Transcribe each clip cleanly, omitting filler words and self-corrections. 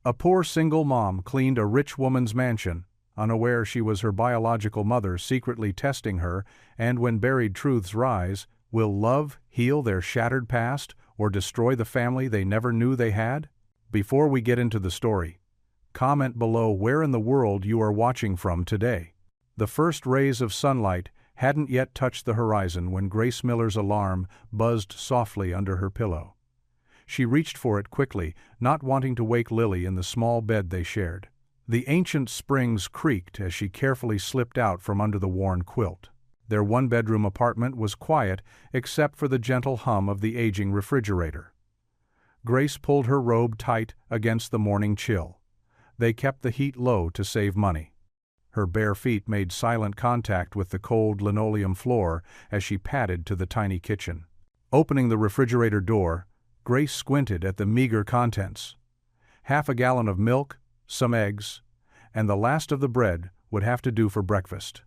A poor single mom cleaned a rich woman's mansion, unaware she was her biological mother secretly testing her, and when buried truths rise, will love heal their shattered past or destroy the family they never knew they had? Before we get into the story, comment below where in the world you are watching from today. The first rays of sunlight hadn't yet touched the horizon when Grace Miller's alarm buzzed softly under her pillow. She reached for it quickly, not wanting to wake Lily in the small bed they shared. The ancient springs creaked as she carefully slipped out from under the worn quilt. Their one-bedroom apartment was quiet except for the gentle hum of the aging refrigerator. Grace pulled her robe tight against the morning chill. They kept the heat low to save money. Her bare feet made silent contact with the cold linoleum floor as she padded to the tiny kitchen. Opening the refrigerator door, Grace squinted at the meager contents. Half a gallon of milk, some eggs, and the last of the bread would have to do for breakfast.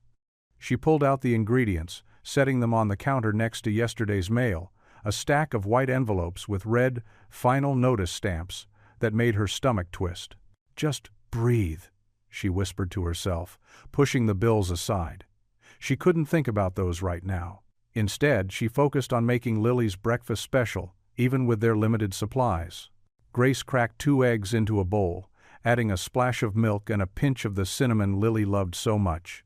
She pulled out the ingredients, setting them on the counter next to yesterday's mail, a stack of white envelopes with red, final notice stamps that made her stomach twist. Just breathe, she whispered to herself, pushing the bills aside. She couldn't think about those right now. Instead, she focused on making Lily's breakfast special, even with their limited supplies. Grace cracked 2 eggs into a bowl, adding a splash of milk and a pinch of the cinnamon Lily loved so much.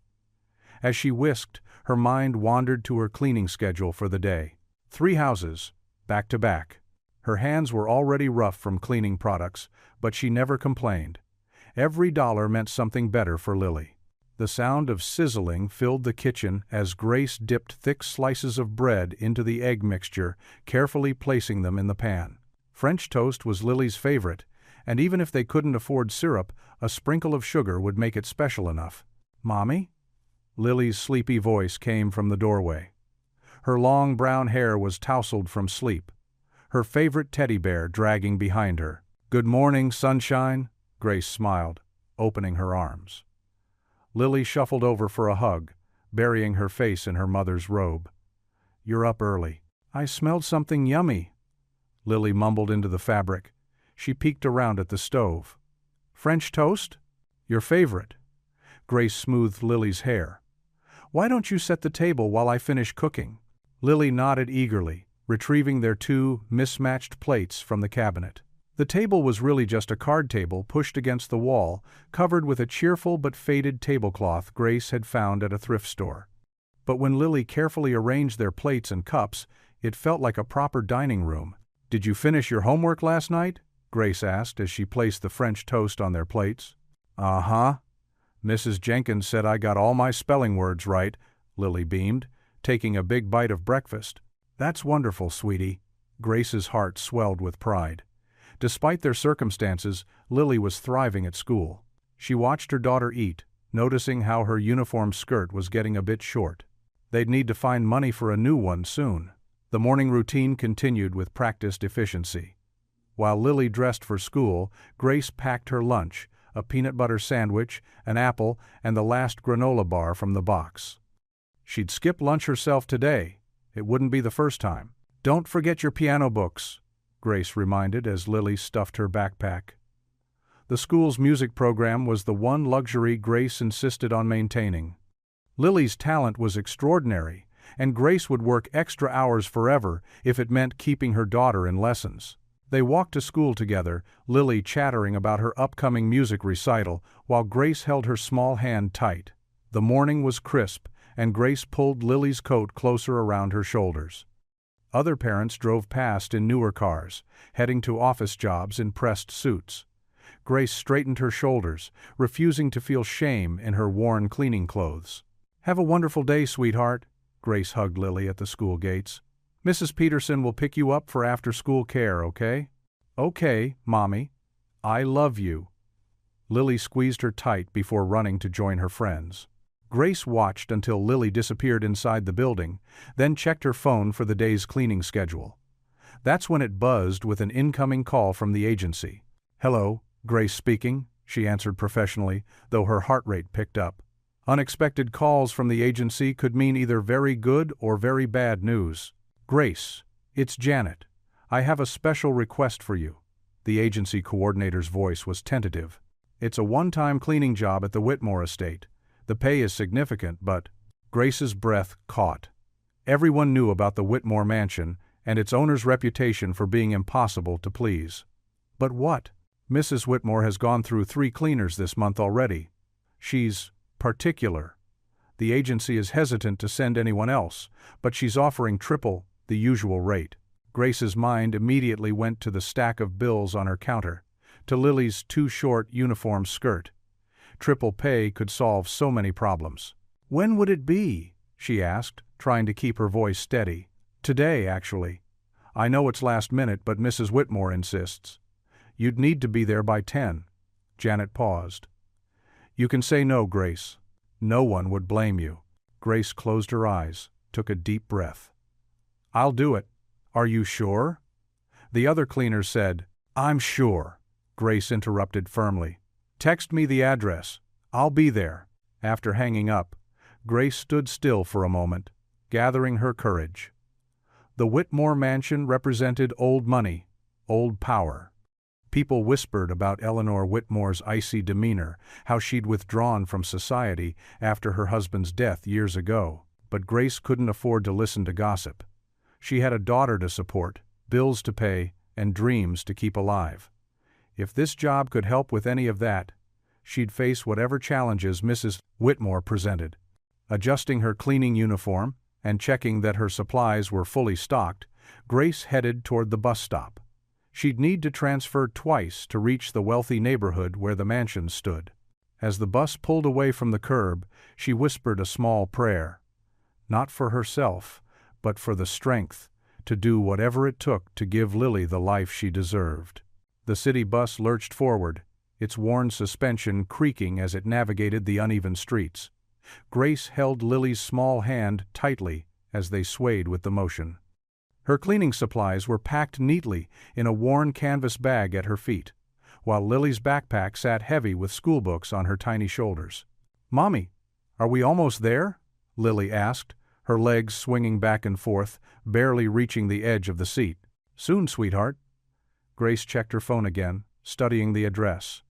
As she whisked, her mind wandered to her cleaning schedule for the day. 3 houses, back to back. Her hands were already rough from cleaning products, but she never complained. Every dollar meant something better for Lily. The sound of sizzling filled the kitchen as Grace dipped thick slices of bread into the egg mixture, carefully placing them in the pan. French toast was Lily's favorite, and even if they couldn't afford syrup, a sprinkle of sugar would make it special enough. "Mommy?" Lily's sleepy voice came from the doorway. Her long brown hair was tousled from sleep, her favorite teddy bear dragging behind her. "Good morning, sunshine," Grace smiled, opening her arms. Lily shuffled over for a hug, burying her face in her mother's robe. "You're up early." "I smelled something yummy," Lily mumbled into the fabric. She peeked around at the stove. "French toast? Your favorite." Grace smoothed Lily's hair. "Why don't you set the table while I finish cooking?" Lily nodded eagerly, retrieving their 2 mismatched plates from the cabinet. The table was really just a card table pushed against the wall, covered with a cheerful but faded tablecloth Grace had found at a thrift store. But when Lily carefully arranged their plates and cups, it felt like a proper dining room. "Did you finish your homework last night?" Grace asked as she placed the French toast on their plates. "Uh-huh. Mrs. Jenkins said I got all my spelling words right," Lily beamed, taking a big bite of breakfast. "That's wonderful, sweetie." Grace's heart swelled with pride. Despite their circumstances, Lily was thriving at school. She watched her daughter eat, noticing how her uniform skirt was getting a bit short. They'd need to find money for a new one soon. The morning routine continued with practiced efficiency. While Lily dressed for school, Grace packed her lunch, a peanut butter sandwich, an apple, and the last granola bar from the box. She'd skip lunch herself today. It wouldn't be the first time. "Don't forget your piano books," Grace reminded as Lily stuffed her backpack. The school's music program was the one luxury Grace insisted on maintaining. Lily's talent was extraordinary, and Grace would work extra hours forever if it meant keeping her daughter in lessons. They walked to school together, Lily chattering about her upcoming music recital while Grace held her small hand tight. The morning was crisp, and Grace pulled Lily's coat closer around her shoulders. Other parents drove past in newer cars, heading to office jobs in pressed suits. Grace straightened her shoulders, refusing to feel shame in her worn cleaning clothes. "Have a wonderful day, sweetheart," Grace hugged Lily at the school gates. "Mrs. Peterson will pick you up for after-school care, okay?" "Okay, Mommy. I love you." Lily squeezed her tight before running to join her friends. Grace watched until Lily disappeared inside the building, then checked her phone for the day's cleaning schedule. That's when it buzzed with an incoming call from the agency. "Hello, Grace speaking," she answered professionally, though her heart rate picked up. Unexpected calls from the agency could mean either very good or very bad news. "Grace, it's Janet. I have a special request for you." The agency coordinator's voice was tentative. "It's a one-time cleaning job at the Whitmore estate. The pay is significant, but—" Grace's breath caught. Everyone knew about the Whitmore mansion and its owner's reputation for being impossible to please. "But what? Mrs. Whitmore has gone through 3 cleaners this month already. She's particular. The agency is hesitant to send anyone else, but she's offering triple the usual rate." Grace's mind immediately went to the stack of bills on her counter, to Lily's too short uniform skirt. Triple pay could solve so many problems. "When would it be?" she asked, trying to keep her voice steady. "Today, actually. I know it's last minute, but Mrs. Whitmore insists. You'd need to be there by 10. Janet paused. "You can say no, Grace. No one would blame you." Grace closed her eyes, took a deep breath. "I'll do it. Are you sure?" The other cleaner said. "I'm sure," Grace interrupted firmly. "Text me the address. I'll be there." After hanging up, Grace stood still for a moment, gathering her courage. The Whitmore mansion represented old money, old power. People whispered about Eleanor Whitmore's icy demeanor, how she'd withdrawn from society after her husband's death years ago, but Grace couldn't afford to listen to gossip. She had a daughter to support, bills to pay, and dreams to keep alive. If this job could help with any of that, she'd face whatever challenges Mrs. Whitmore presented. Adjusting her cleaning uniform and checking that her supplies were fully stocked, Grace headed toward the bus stop. She'd need to transfer twice to reach the wealthy neighborhood where the mansion stood. As the bus pulled away from the curb, she whispered a small prayer. Not for herself, but for the strength to do whatever it took to give Lily the life she deserved. The city bus lurched forward, its worn suspension creaking as it navigated the uneven streets. Grace held Lily's small hand tightly as they swayed with the motion. Her cleaning supplies were packed neatly in a worn canvas bag at her feet, while Lily's backpack sat heavy with schoolbooks on her tiny shoulders. "Mommy, are we almost there?" Lily asked, her legs swinging back and forth, barely reaching the edge of the seat. "Soon, sweetheart." Grace checked her phone again, studying the address.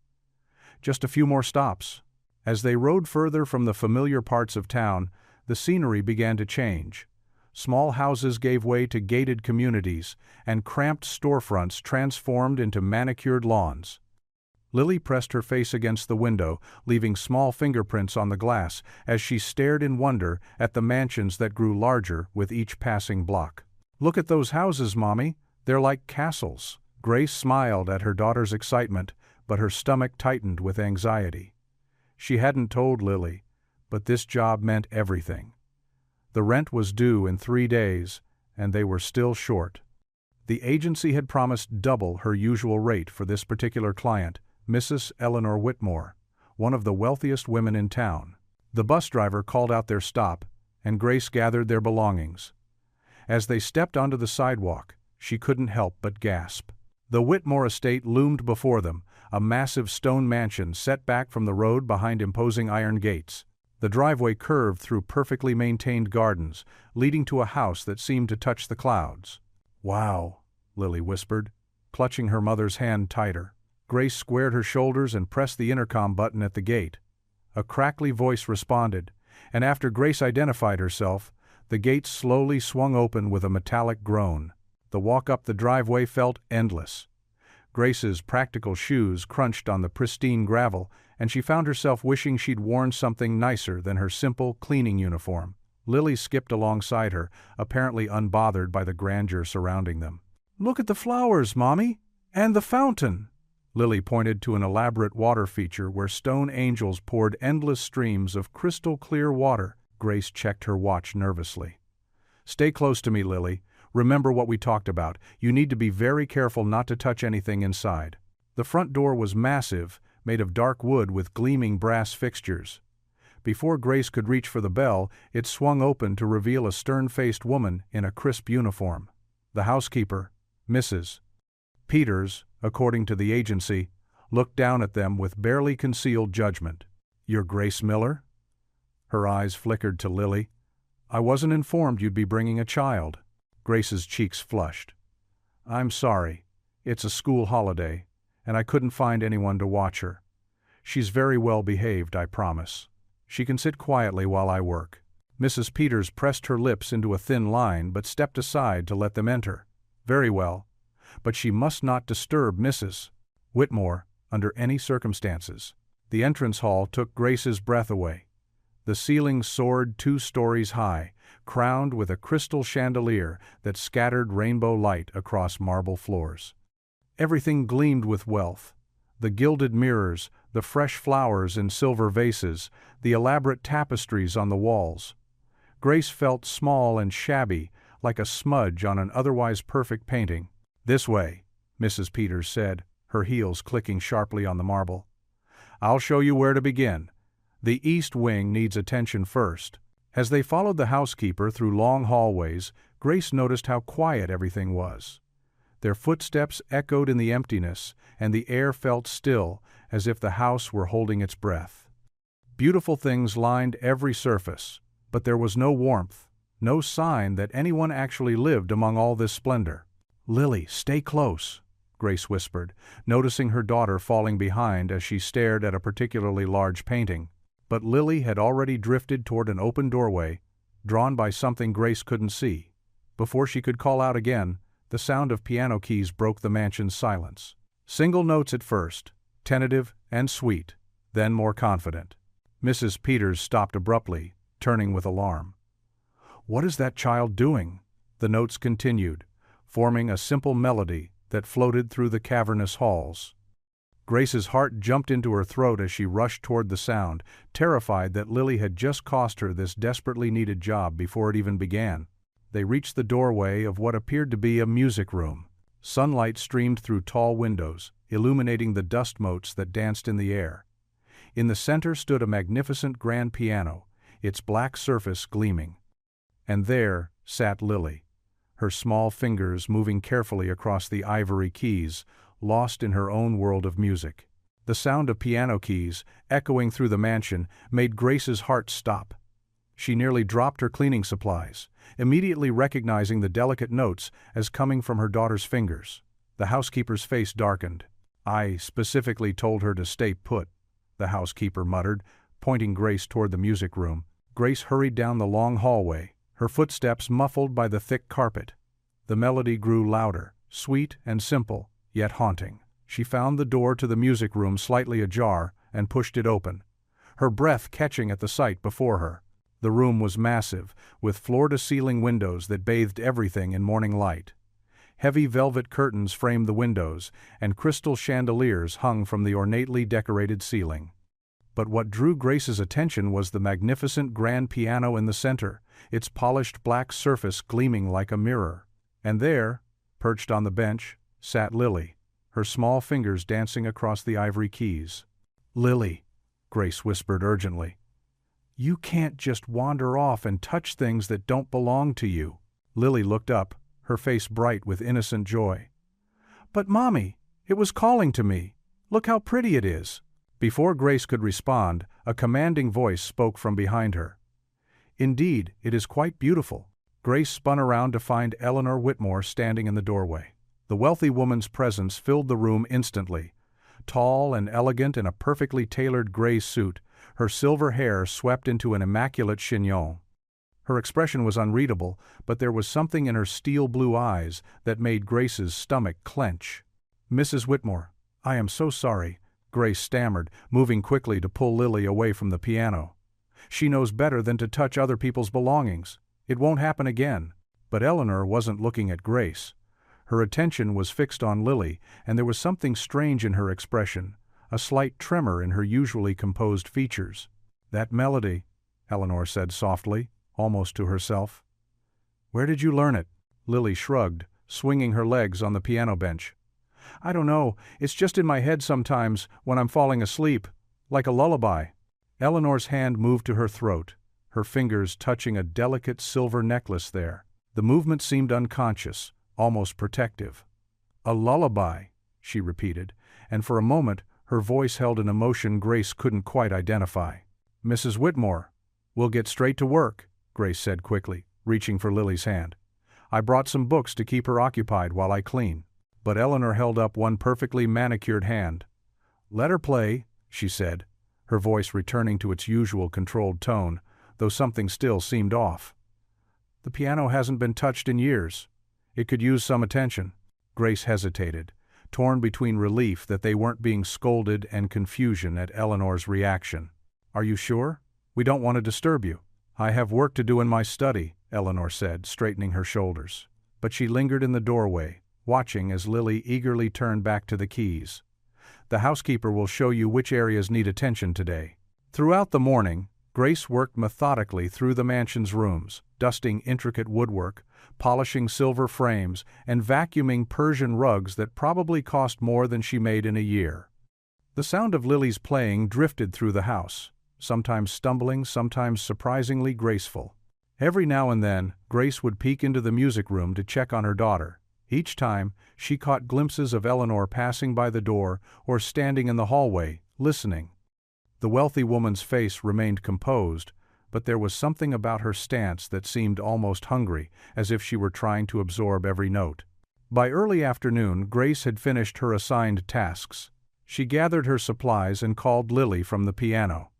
"Just a few more stops." As they rode further from the familiar parts of town, the scenery began to change. Small houses gave way to gated communities, and cramped storefronts transformed into manicured lawns. Lily pressed her face against the window, leaving small fingerprints on the glass as she stared in wonder at the mansions that grew larger with each passing block. "Look at those houses, Mommy. They're like castles." Grace smiled at her daughter's excitement, but her stomach tightened with anxiety. She hadn't told Lily, but this job meant everything. The rent was due in 3 days, and they were still short. The agency had promised double her usual rate for this particular client, Mrs. Eleanor Whitmore, one of the wealthiest women in town. The bus driver called out their stop, and Grace gathered their belongings. As they stepped onto the sidewalk, she couldn't help but gasp. The Whitmore estate loomed before them, a massive stone mansion set back from the road behind imposing iron gates. The driveway curved through perfectly maintained gardens, leading to a house that seemed to touch the clouds. "Wow," Lily whispered, clutching her mother's hand tighter. Grace squared her shoulders and pressed the intercom button at the gate. A crackly voice responded, and after Grace identified herself, the gate slowly swung open with a metallic groan. The walk up the driveway felt endless. Grace's practical shoes crunched on the pristine gravel, and she found herself wishing she'd worn something nicer than her simple cleaning uniform. Lily skipped alongside her, apparently unbothered by the grandeur surrounding them. "Look at the flowers, Mommy! And the fountain!" Lily pointed to an elaborate water feature where stone angels poured endless streams of crystal-clear water. Grace checked her watch nervously. "Stay close to me, Lily. Remember what we talked about. You need to be very careful not to touch anything inside." The front door was massive, made of dark wood with gleaming brass fixtures. Before Grace could reach for the bell, it swung open to reveal a stern-faced woman in a crisp uniform. The housekeeper, Mrs. Peters, according to the agency, looked down at them with barely concealed judgment. "You're Grace Miller?" Her eyes flickered to Lily. "I wasn't informed you'd be bringing a child." Grace's cheeks flushed. "I'm sorry. It's a school holiday. and I couldn't find anyone to watch her. She's very well behaved, I promise. She can sit quietly while I work." Mrs. Peters pressed her lips into a thin line but stepped aside to let them enter. "Very well. But she must not disturb Mrs. Whitmore under any circumstances." The entrance hall took Grace's breath away. The ceiling soared 2 stories high, crowned with a crystal chandelier that scattered rainbow light across marble floors. Everything gleamed with wealth. The gilded mirrors, the fresh flowers in silver vases, the elaborate tapestries on the walls. Grace felt small and shabby, like a smudge on an otherwise perfect painting. "This way," Mrs. Peters said, her heels clicking sharply on the marble. "I'll show you where to begin. The east wing needs attention first." As they followed the housekeeper through long hallways, Grace noticed how quiet everything was. Their footsteps echoed in the emptiness, and the air felt still, as if the house were holding its breath. Beautiful things lined every surface, but there was no warmth, no sign that anyone actually lived among all this splendor. "Lily, stay close," Grace whispered, noticing her daughter falling behind as she stared at a particularly large painting. But Lily had already drifted toward an open doorway, drawn by something Grace couldn't see. Before she could call out again, the sound of piano keys broke the mansion's silence. Single notes at first, tentative and sweet, then more confident. Mrs. Peters stopped abruptly, turning with alarm. "What is that child doing?" The notes continued, forming a simple melody that floated through the cavernous halls. Grace's heart jumped into her throat as she rushed toward the sound, terrified that Lily had just cost her this desperately needed job before it even began. They reached the doorway of what appeared to be a music room. Sunlight streamed through tall windows, illuminating the dust motes that danced in the air. In the center stood a magnificent grand piano, its black surface gleaming. And there sat Lily, her small fingers moving carefully across the ivory keys, lost in her own world of music. The sound of piano keys, echoing through the mansion, made Grace's heart stop. She nearly dropped her cleaning supplies, immediately recognizing the delicate notes as coming from her daughter's fingers. The housekeeper's face darkened. "I specifically told her to stay put," the housekeeper muttered, pointing Grace toward the music room. Grace hurried down the long hallway, her footsteps muffled by the thick carpet. The melody grew louder, sweet and simple, yet haunting. She found the door to the music room slightly ajar and pushed it open, her breath catching at the sight before her. The room was massive, with floor-to-ceiling windows that bathed everything in morning light. Heavy velvet curtains framed the windows, and crystal chandeliers hung from the ornately decorated ceiling. But what drew Grace's attention was the magnificent grand piano in the center, its polished black surface gleaming like a mirror. And there, perched on the bench, sat Lily, her small fingers dancing across the ivory keys. "Lily," Grace whispered urgently, "you can't just wander off and touch things that don't belong to you." Lily looked up, her face bright with innocent joy. "But Mommy, it was calling to me. Look how pretty it is." Before Grace could respond, a commanding voice spoke from behind her. "Indeed, it is quite beautiful." Grace spun around to find Eleanor Whitmore standing in the doorway. The wealthy woman's presence filled the room instantly. Tall and elegant in a perfectly tailored gray suit, her silver hair swept into an immaculate chignon. Her expression was unreadable, but there was something in her steel-blue eyes that made Grace's stomach clench. "Mrs. Whitmore, I am so sorry," Grace stammered, moving quickly to pull Lily away from the piano. "She knows better than to touch other people's belongings. It won't happen again." But Eleanor wasn't looking at Grace. Her attention was fixed on Lily, and there was something strange in her expression, a slight tremor in her usually composed features. "That melody," Eleanor said softly, almost to herself. "Where did you learn it?" Lily shrugged, swinging her legs on the piano bench. "I don't know, it's just in my head sometimes when I'm falling asleep, like a lullaby." Eleanor's hand moved to her throat, her fingers touching a delicate silver necklace there. The movement seemed unconscious, almost protective. "A lullaby," she repeated, and for a moment her voice held an emotion Grace couldn't quite identify. "Mrs. Whitmore, we'll get straight to work," Grace said quickly, reaching for Lily's hand. "I brought some books to keep her occupied while I clean." but Eleanor held up one perfectly manicured hand. "Let her play," she said, her voice returning to its usual controlled tone, though something still seemed off. "The piano hasn't been touched in years. It could use some attention." Grace hesitated, torn between relief that they weren't being scolded and confusion at Eleanor's reaction. "Are you sure? We don't want to disturb you." "I have work to do in my study," Eleanor said, straightening her shoulders. But she lingered in the doorway, watching as Lily eagerly turned back to the keys. "The housekeeper will show you which areas need attention today." Throughout the morning, Grace worked methodically through the mansion's rooms, dusting intricate woodwork, polishing silver frames, and vacuuming Persian rugs that probably cost more than she made in a year. The sound of Lily's playing drifted through the house, sometimes stumbling, sometimes surprisingly graceful. Every now and then, Grace would peek into the music room to check on her daughter. Each time, she caught glimpses of Eleanor passing by the door or standing in the hallway, listening. The wealthy woman's face remained composed, but there was something about her stance that seemed almost hungry, as if she were trying to absorb every note. By early afternoon, Grace had finished her assigned tasks. She gathered her supplies and called Lily from the piano.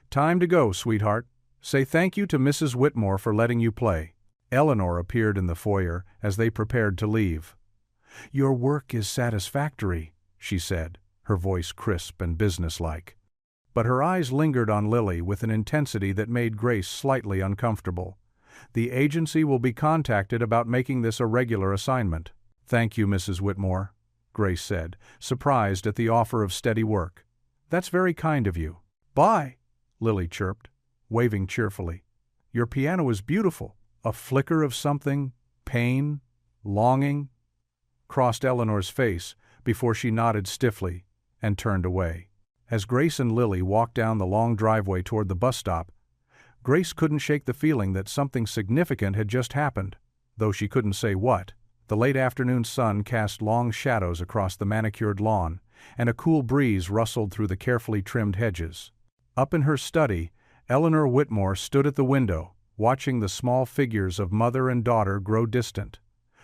"Time to go, sweetheart. Say thank you to Mrs. Whitmore for letting you play." Eleanor appeared in the foyer as they prepared to leave. "Your work is satisfactory," she said, her voice crisp and businesslike. But her eyes lingered on Lily with an intensity that made Grace slightly uncomfortable. "The agency will be contacted about making this a regular assignment." "Thank you, Mrs. Whitmore," Grace said, surprised at the offer of steady work. "That's very kind of you." "Bye," Lily chirped, waving cheerfully. "Your piano is beautiful." A flicker of something, pain, longing, crossed Eleanor's face before she nodded stiffly and turned away. As Grace and Lily walked down the long driveway toward the bus stop, Grace couldn't shake the feeling that something significant had just happened, though she couldn't say what. The late afternoon sun cast long shadows across the manicured lawn, and a cool breeze rustled through the carefully trimmed hedges. Up in her study, Eleanor Whitmore stood at the window, watching the small figures of mother and daughter grow distant.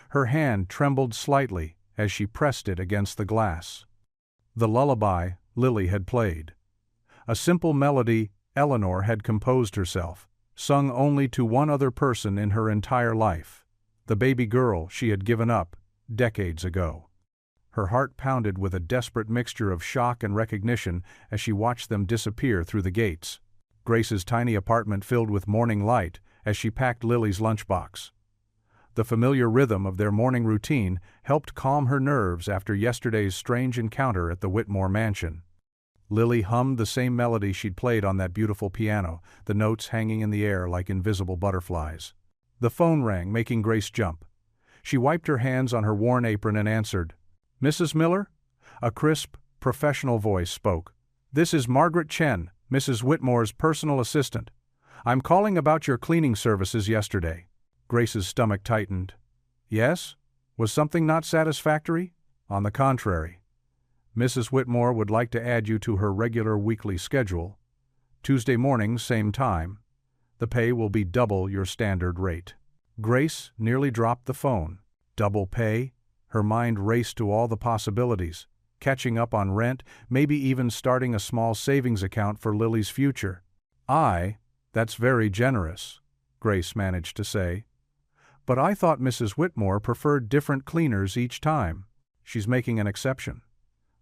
Her hand trembled slightly as she pressed it against the glass. The lullaby Lily had played. A simple melody Eleanor had composed herself, sung only to one other person in her entire life, the baby girl she had given up decades ago. Her heart pounded with a desperate mixture of shock and recognition as she watched them disappear through the gates. Grace's tiny apartment filled with morning light as she packed Lily's lunchbox. The familiar rhythm of their morning routine helped calm her nerves after yesterday's strange encounter at the Whitmore mansion. Lily hummed the same melody she'd played on that beautiful piano, the notes hanging in the air like invisible butterflies. The phone rang, making Grace jump. She wiped her hands on her worn apron and answered. "Mrs. Miller?" A crisp, professional voice spoke. "This is Margaret Chen, Mrs. Whitmore's personal assistant. I'm calling about your cleaning services yesterday." Grace's stomach tightened. "Yes? Was something not satisfactory?" "On the contrary. Mrs. Whitmore would like to add you to her regular weekly schedule. Tuesday morning, same time. The pay will be double your standard rate." Grace nearly dropped the phone. Double pay? Her mind raced to all the possibilities. Catching up on rent, maybe even starting a small savings account for Lily's future. That's very generous," Grace managed to say. "But I thought Mrs. Whitmore preferred different cleaners each time." "She's making an exception."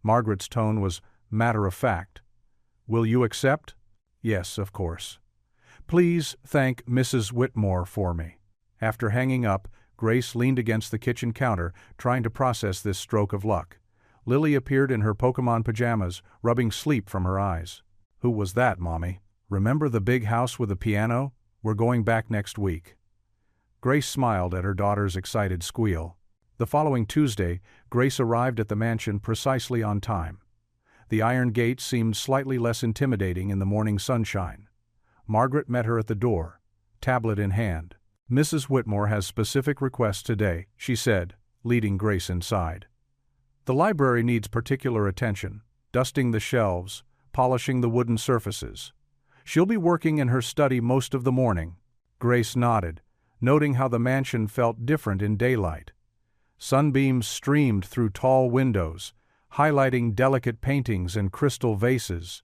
Margaret's tone was matter-of-fact. "Will you accept?" "Yes, of course. Please thank Mrs. Whitmore for me." After hanging up, Grace leaned against the kitchen counter, trying to process this stroke of luck. Lily appeared in her Pokémon pajamas, rubbing sleep from her eyes. "Who was that, Mommy? Remember the big house with the piano? We're going back next week." Grace smiled at her daughter's excited squeal. The following Tuesday, Grace arrived at the mansion precisely on time. The iron gate seemed slightly less intimidating in the morning sunshine. Margaret met her at the door, tablet in hand. "Mrs. Whitmore has specific requests today," she said, leading Grace inside. "The library needs particular attention, dusting the shelves, polishing the wooden surfaces. She'll be working in her study most of the morning." Grace nodded, noting how the mansion felt different in daylight. Sunbeams streamed through tall windows, highlighting delicate paintings and crystal vases.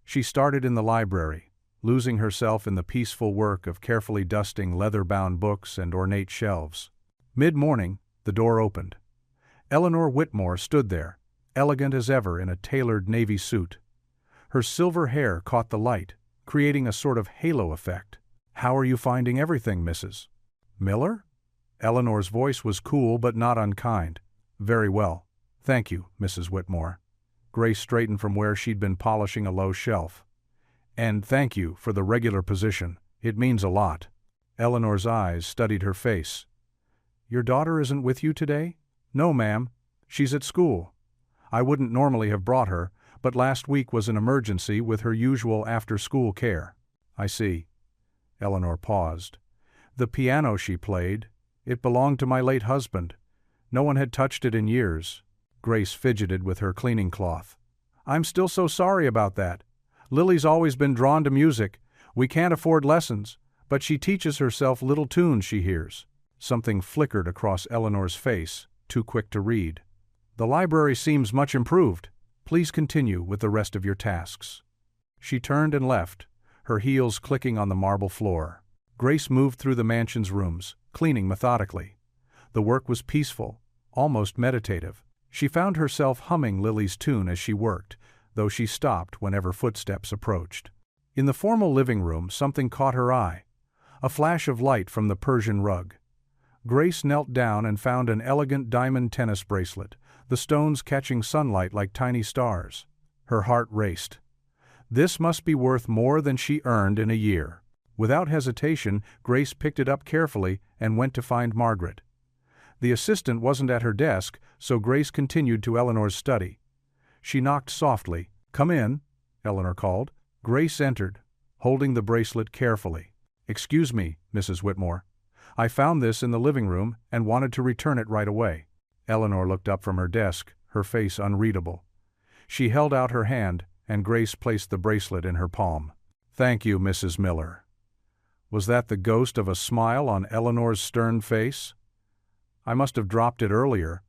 She started in the library, losing herself in the peaceful work of carefully dusting leather-bound books and ornate shelves. Mid-morning, the door opened. Eleanor Whitmore stood there, elegant as ever in a tailored navy suit. Her silver hair caught the light, creating a sort of halo effect. "How are you finding everything, Mrs. Miller?" Eleanor's voice was cool but not unkind. "Very well. Thank you, Mrs. Whitmore." Grace straightened from where she'd been polishing a low shelf. "And thank you for the regular position. It means a lot." Eleanor's eyes studied her face. "Your daughter isn't with you today?" "No, ma'am. She's at school. I wouldn't normally have brought her, but last week was an emergency with her usual after-school care." "I see." Eleanor paused. "The piano she played, it belonged to my late husband. No one had touched it in years." Grace fidgeted with her cleaning cloth. "I'm still so sorry about that. Lily's always been drawn to music. We can't afford lessons, but she teaches herself little tunes she hears." Something flickered across Eleanor's face, too quick to read. "The library seems much improved. Please continue with the rest of your tasks." She turned and left, her heels clicking on the marble floor. Grace moved through the mansion's rooms, cleaning methodically. The work was peaceful, almost meditative. She found herself humming Lily's tune as she worked, though she stopped whenever footsteps approached. In the formal living room, something caught her eye. A flash of light from the Persian rug. Grace knelt down and found an elegant diamond tennis bracelet, the stones catching sunlight like tiny stars. Her heart raced. This must be worth more than she earned in a year. Without hesitation, Grace picked it up carefully and went to find Margaret. The assistant wasn't at her desk, so Grace continued to Eleanor's study. She knocked softly. "Come in," Eleanor called. Grace entered, holding the bracelet carefully. "Excuse me, Mrs. Whitmore. I found this in the living room and wanted to return it right away." Eleanor looked up from her desk, her face unreadable. She held out her hand, and Grace placed the bracelet in her palm. "Thank you, Mrs. Miller." Was that the ghost of a smile on Eleanor's stern face? "I must have dropped it earlier.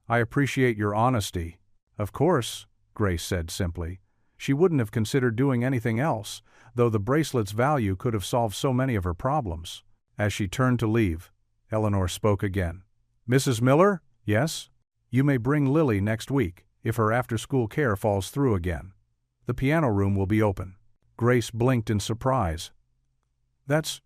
I appreciate your honesty." "Of course," Grace said simply. She wouldn't have considered doing anything else, though the bracelet's value could have solved so many of her problems. As she turned to leave, Eleanor spoke again. "Mrs. Miller?" "Yes?" "You may bring Lily next week, if her after-school care falls through again. The piano room will be open." Grace blinked in surprise. "That's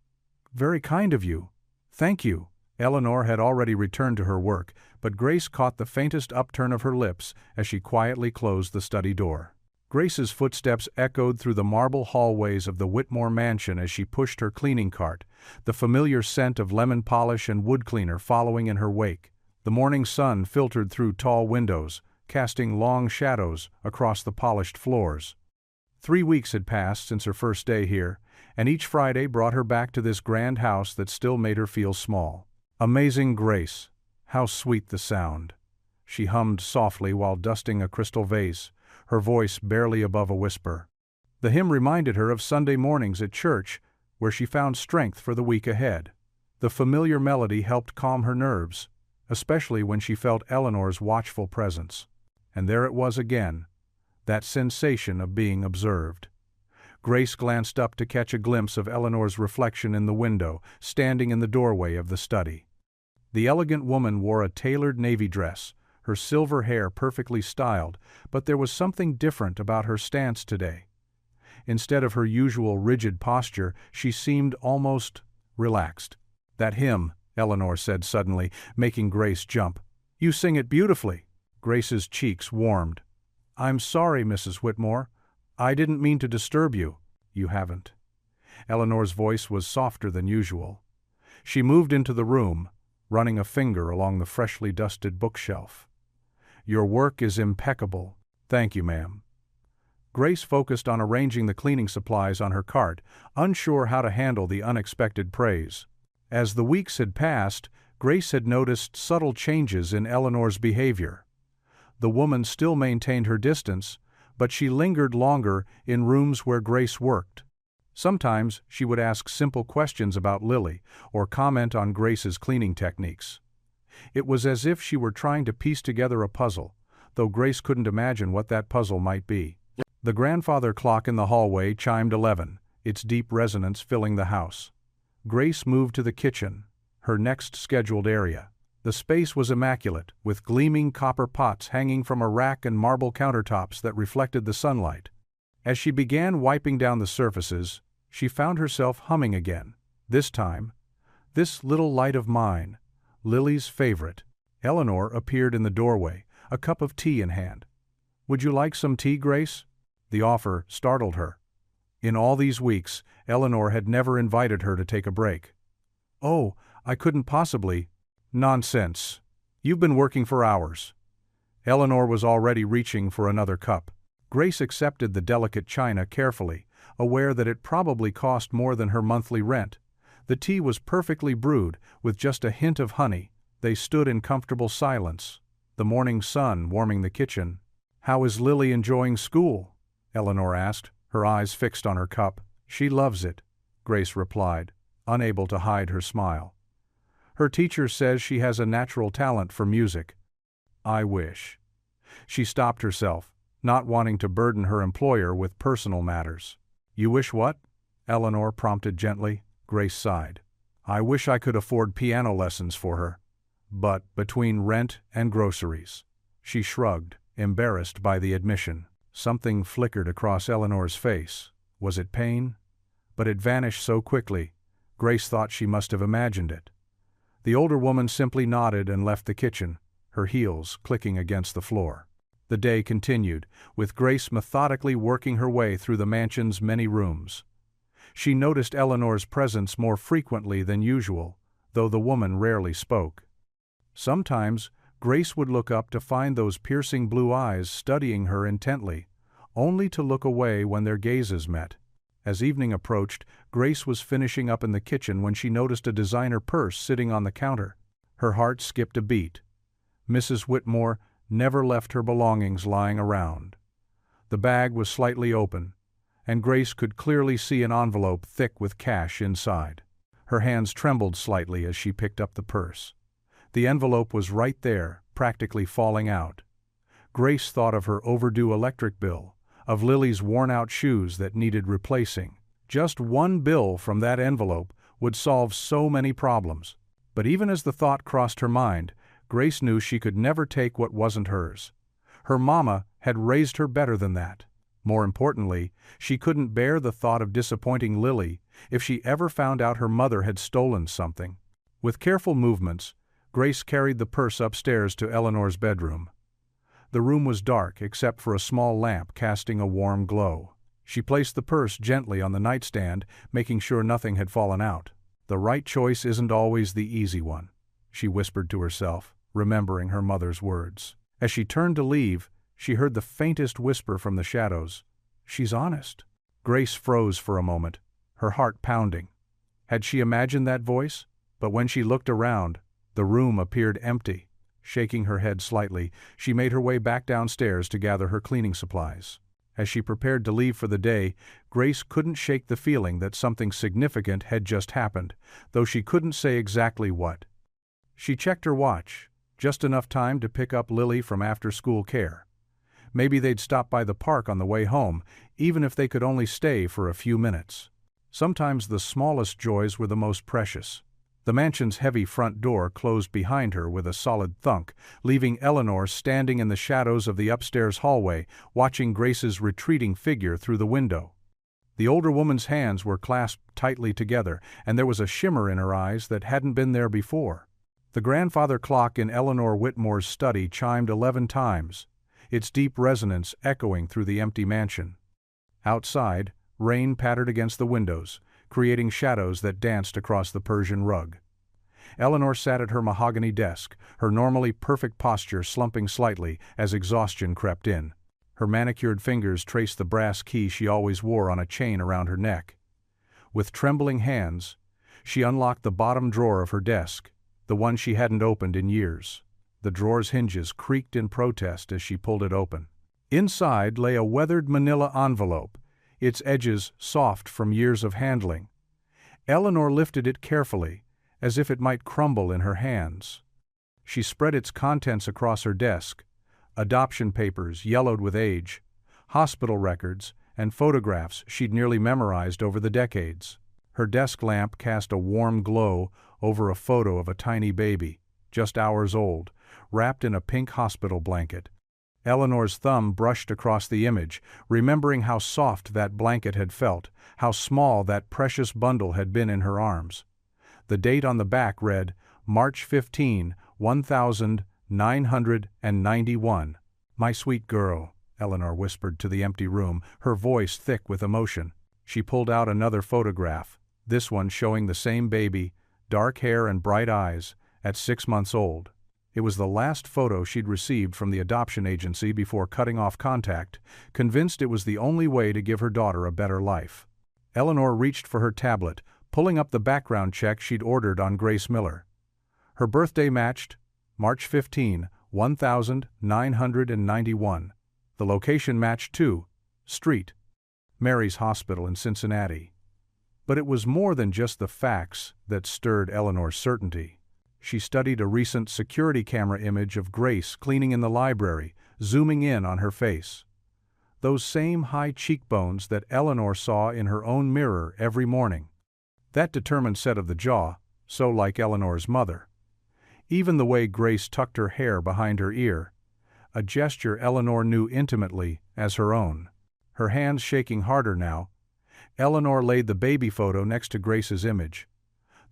very kind of you. Thank you." Eleanor had already returned to her work, but Grace caught the faintest upturn of her lips as she quietly closed the study door. Grace's footsteps echoed through the marble hallways of the Whitmore mansion as she pushed her cleaning cart, the familiar scent of lemon polish and wood cleaner following in her wake. The morning sun filtered through tall windows, casting long shadows across the polished floors. 3 weeks had passed since her first day here, and each Friday brought her back to this grand house that still made her feel small. Amazing Grace. How sweet the sound. She hummed softly while dusting a crystal vase, her voice barely above a whisper. The hymn reminded her of Sunday mornings at church, where she found strength for the week ahead. The familiar melody helped calm her nerves, especially when she felt Eleanor's watchful presence. And there it was again, that sensation of being observed. Grace glanced up to catch a glimpse of Eleanor's reflection in the window, standing in the doorway of the study. The elegant woman wore a tailored navy dress, her silver hair perfectly styled, but there was something different about her stance today. Instead of her usual rigid posture, she seemed almost relaxed. "That hymn," Eleanor said suddenly, making Grace jump. "You sing it beautifully." Grace's cheeks warmed. "I'm sorry, Mrs. Whitmore. I didn't mean to disturb you." "You haven't." Eleanor's voice was softer than usual. She moved into the room, running a finger along the freshly dusted bookshelf. "Your work is impeccable." "Thank you, ma'am." Grace focused on arranging the cleaning supplies on her cart, unsure how to handle the unexpected praise. As the weeks had passed, Grace had noticed subtle changes in Eleanor's behavior. The woman still maintained her distance, but she lingered longer in rooms where Grace worked. Sometimes she would ask simple questions about Lily or comment on Grace's cleaning techniques. It was as if she were trying to piece together a puzzle, though Grace couldn't imagine what that puzzle might be. The grandfather clock in the hallway chimed 11, its deep resonance filling the house. Grace moved to the kitchen, her next scheduled area. The space was immaculate, with gleaming copper pots hanging from a rack and marble countertops that reflected the sunlight. As she began wiping down the surfaces, she found herself humming again. This time, "This Little Light of Mine," Lily's favorite. Eleanor appeared in the doorway, a cup of tea in hand. "Would you like some tea, Grace?" The offer startled her. In all these weeks, Eleanor had never invited her to take a break. "Oh, I couldn't possibly." "Nonsense. You've been working for hours." Eleanor was already reaching for another cup. Grace accepted the delicate china carefully, aware that it probably cost more than her monthly rent. The tea was perfectly brewed, with just a hint of honey. They stood in comfortable silence, the morning sun warming the kitchen. "How is Lily enjoying school?" Eleanor asked, her eyes fixed on her cup. "She loves it," Grace replied, unable to hide her smile. "Her teacher says she has a natural talent for music." "I wish." She stopped herself, not wanting to burden her employer with personal matters. "You wish what?" Eleanor prompted gently. Grace sighed. "I wish I could afford piano lessons for her. But between rent and groceries." She shrugged, embarrassed by the admission. Something flickered across Eleanor's face. Was it pain? But it vanished so quickly, Grace thought she must have imagined it. The older woman simply nodded and left the kitchen, her heels clicking against the floor. The day continued, with Grace methodically working her way through the mansion's many rooms. She noticed Eleanor's presence more frequently than usual, though the woman rarely spoke. Sometimes, Grace would look up to find those piercing blue eyes studying her intently, only to look away when their gazes met. As evening approached, Grace was finishing up in the kitchen when she noticed a designer purse sitting on the counter. Her heart skipped a beat. Mrs. Whitmore never left her belongings lying around. The bag was slightly open, and Grace could clearly see an envelope thick with cash inside. Her hands trembled slightly as she picked up the purse. The envelope was right there, practically falling out. Grace thought of her overdue electric bill, of Lily's worn-out shoes that needed replacing. Just one bill from that envelope would solve so many problems. But even as the thought crossed her mind, Grace knew she could never take what wasn't hers. Her mama had raised her better than that. More importantly, she couldn't bear the thought of disappointing Lily if she ever found out her mother had stolen something. With careful movements, Grace carried the purse upstairs to Eleanor's bedroom. The room was dark except for a small lamp casting a warm glow. She placed the purse gently on the nightstand, making sure nothing had fallen out. "The right choice isn't always the easy one," she whispered to herself, remembering her mother's words. As she turned to leave, she heard the faintest whisper from the shadows. "She's honest." Grace froze for a moment, her heart pounding. Had she imagined that voice? But when she looked around, the room appeared empty. Shaking her head slightly, she made her way back downstairs to gather her cleaning supplies. As she prepared to leave for the day, Grace couldn't shake the feeling that something significant had just happened, though she couldn't say exactly what. She checked her watch, just enough time to pick up Lily from after-school care. Maybe they'd stop by the park on the way home, even if they could only stay for a few minutes. Sometimes the smallest joys were the most precious. The mansion's heavy front door closed behind her with a solid thunk, leaving Eleanor standing in the shadows of the upstairs hallway, watching Grace's retreating figure through the window. The older woman's hands were clasped tightly together, and there was a shimmer in her eyes that hadn't been there before. The grandfather clock in Eleanor Whitmore's study chimed 11 times, its deep resonance echoing through the empty mansion. Outside, rain pattered against the windows, creating shadows that danced across the Persian rug. Eleanor sat at her mahogany desk, her normally perfect posture slumping slightly as exhaustion crept in. Her manicured fingers traced the brass key she always wore on a chain around her neck. With trembling hands, she unlocked the bottom drawer of her desk, the one she hadn't opened in years. The drawer's hinges creaked in protest as she pulled it open. Inside lay a weathered manila envelope, its edges soft from years of handling. Eleanor lifted it carefully, as if it might crumble in her hands. She spread its contents across her desk: adoption papers yellowed with age, hospital records, and photographs she'd nearly memorized over the decades. Her desk lamp cast a warm glow over a photo of a tiny baby, just hours old, wrapped in a pink hospital blanket. Eleanor's thumb brushed across the image, remembering how soft that blanket had felt, how small that precious bundle had been in her arms. The date on the back read, March 15, 1991. "My sweet girl," Eleanor whispered to the empty room, her voice thick with emotion. She pulled out another photograph, this one showing the same baby, dark hair and bright eyes, at 6 months old. It was the last photo she'd received from the adoption agency before cutting off contact, convinced it was the only way to give her daughter a better life. Eleanor reached for her tablet, pulling up the background check she'd ordered on Grace Miller. Her birthday matched, March 15, 1991. The location matched too, Street, Mary's Hospital in Cincinnati. But it was more than just the facts that stirred Eleanor's certainty. She studied a recent security camera image of Grace cleaning in the library, zooming in on her face. Those same high cheekbones that Eleanor saw in her own mirror every morning. That determined set of the jaw, so like Eleanor's mother. Even the way Grace tucked her hair behind her ear, a gesture Eleanor knew intimately as her own. Her hands shaking harder now, Eleanor laid the baby photo next to Grace's image.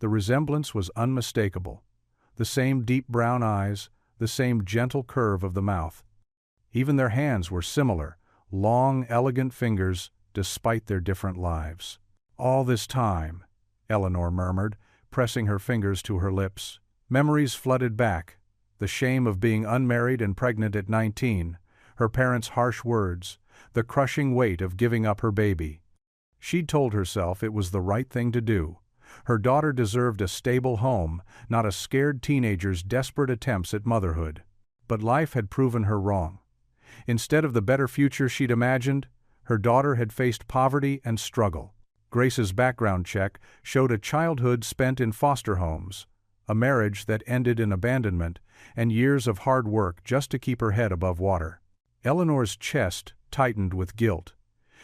The resemblance was unmistakable. The same deep brown eyes, the same gentle curve of the mouth. Even their hands were similar, long, elegant fingers, despite their different lives. "All this time," Eleanor murmured, pressing her fingers to her lips. Memories flooded back, the shame of being unmarried and pregnant at 19, her parents' harsh words, the crushing weight of giving up her baby. She'd told herself it was the right thing to do. Her daughter deserved a stable home, not a scared teenager's desperate attempts at motherhood. But life had proven her wrong. Instead of the better future she'd imagined, her daughter had faced poverty and struggle. Grace's background check showed a childhood spent in foster homes, a marriage that ended in abandonment, and years of hard work just to keep her head above water. Eleanor's chest tightened with guilt.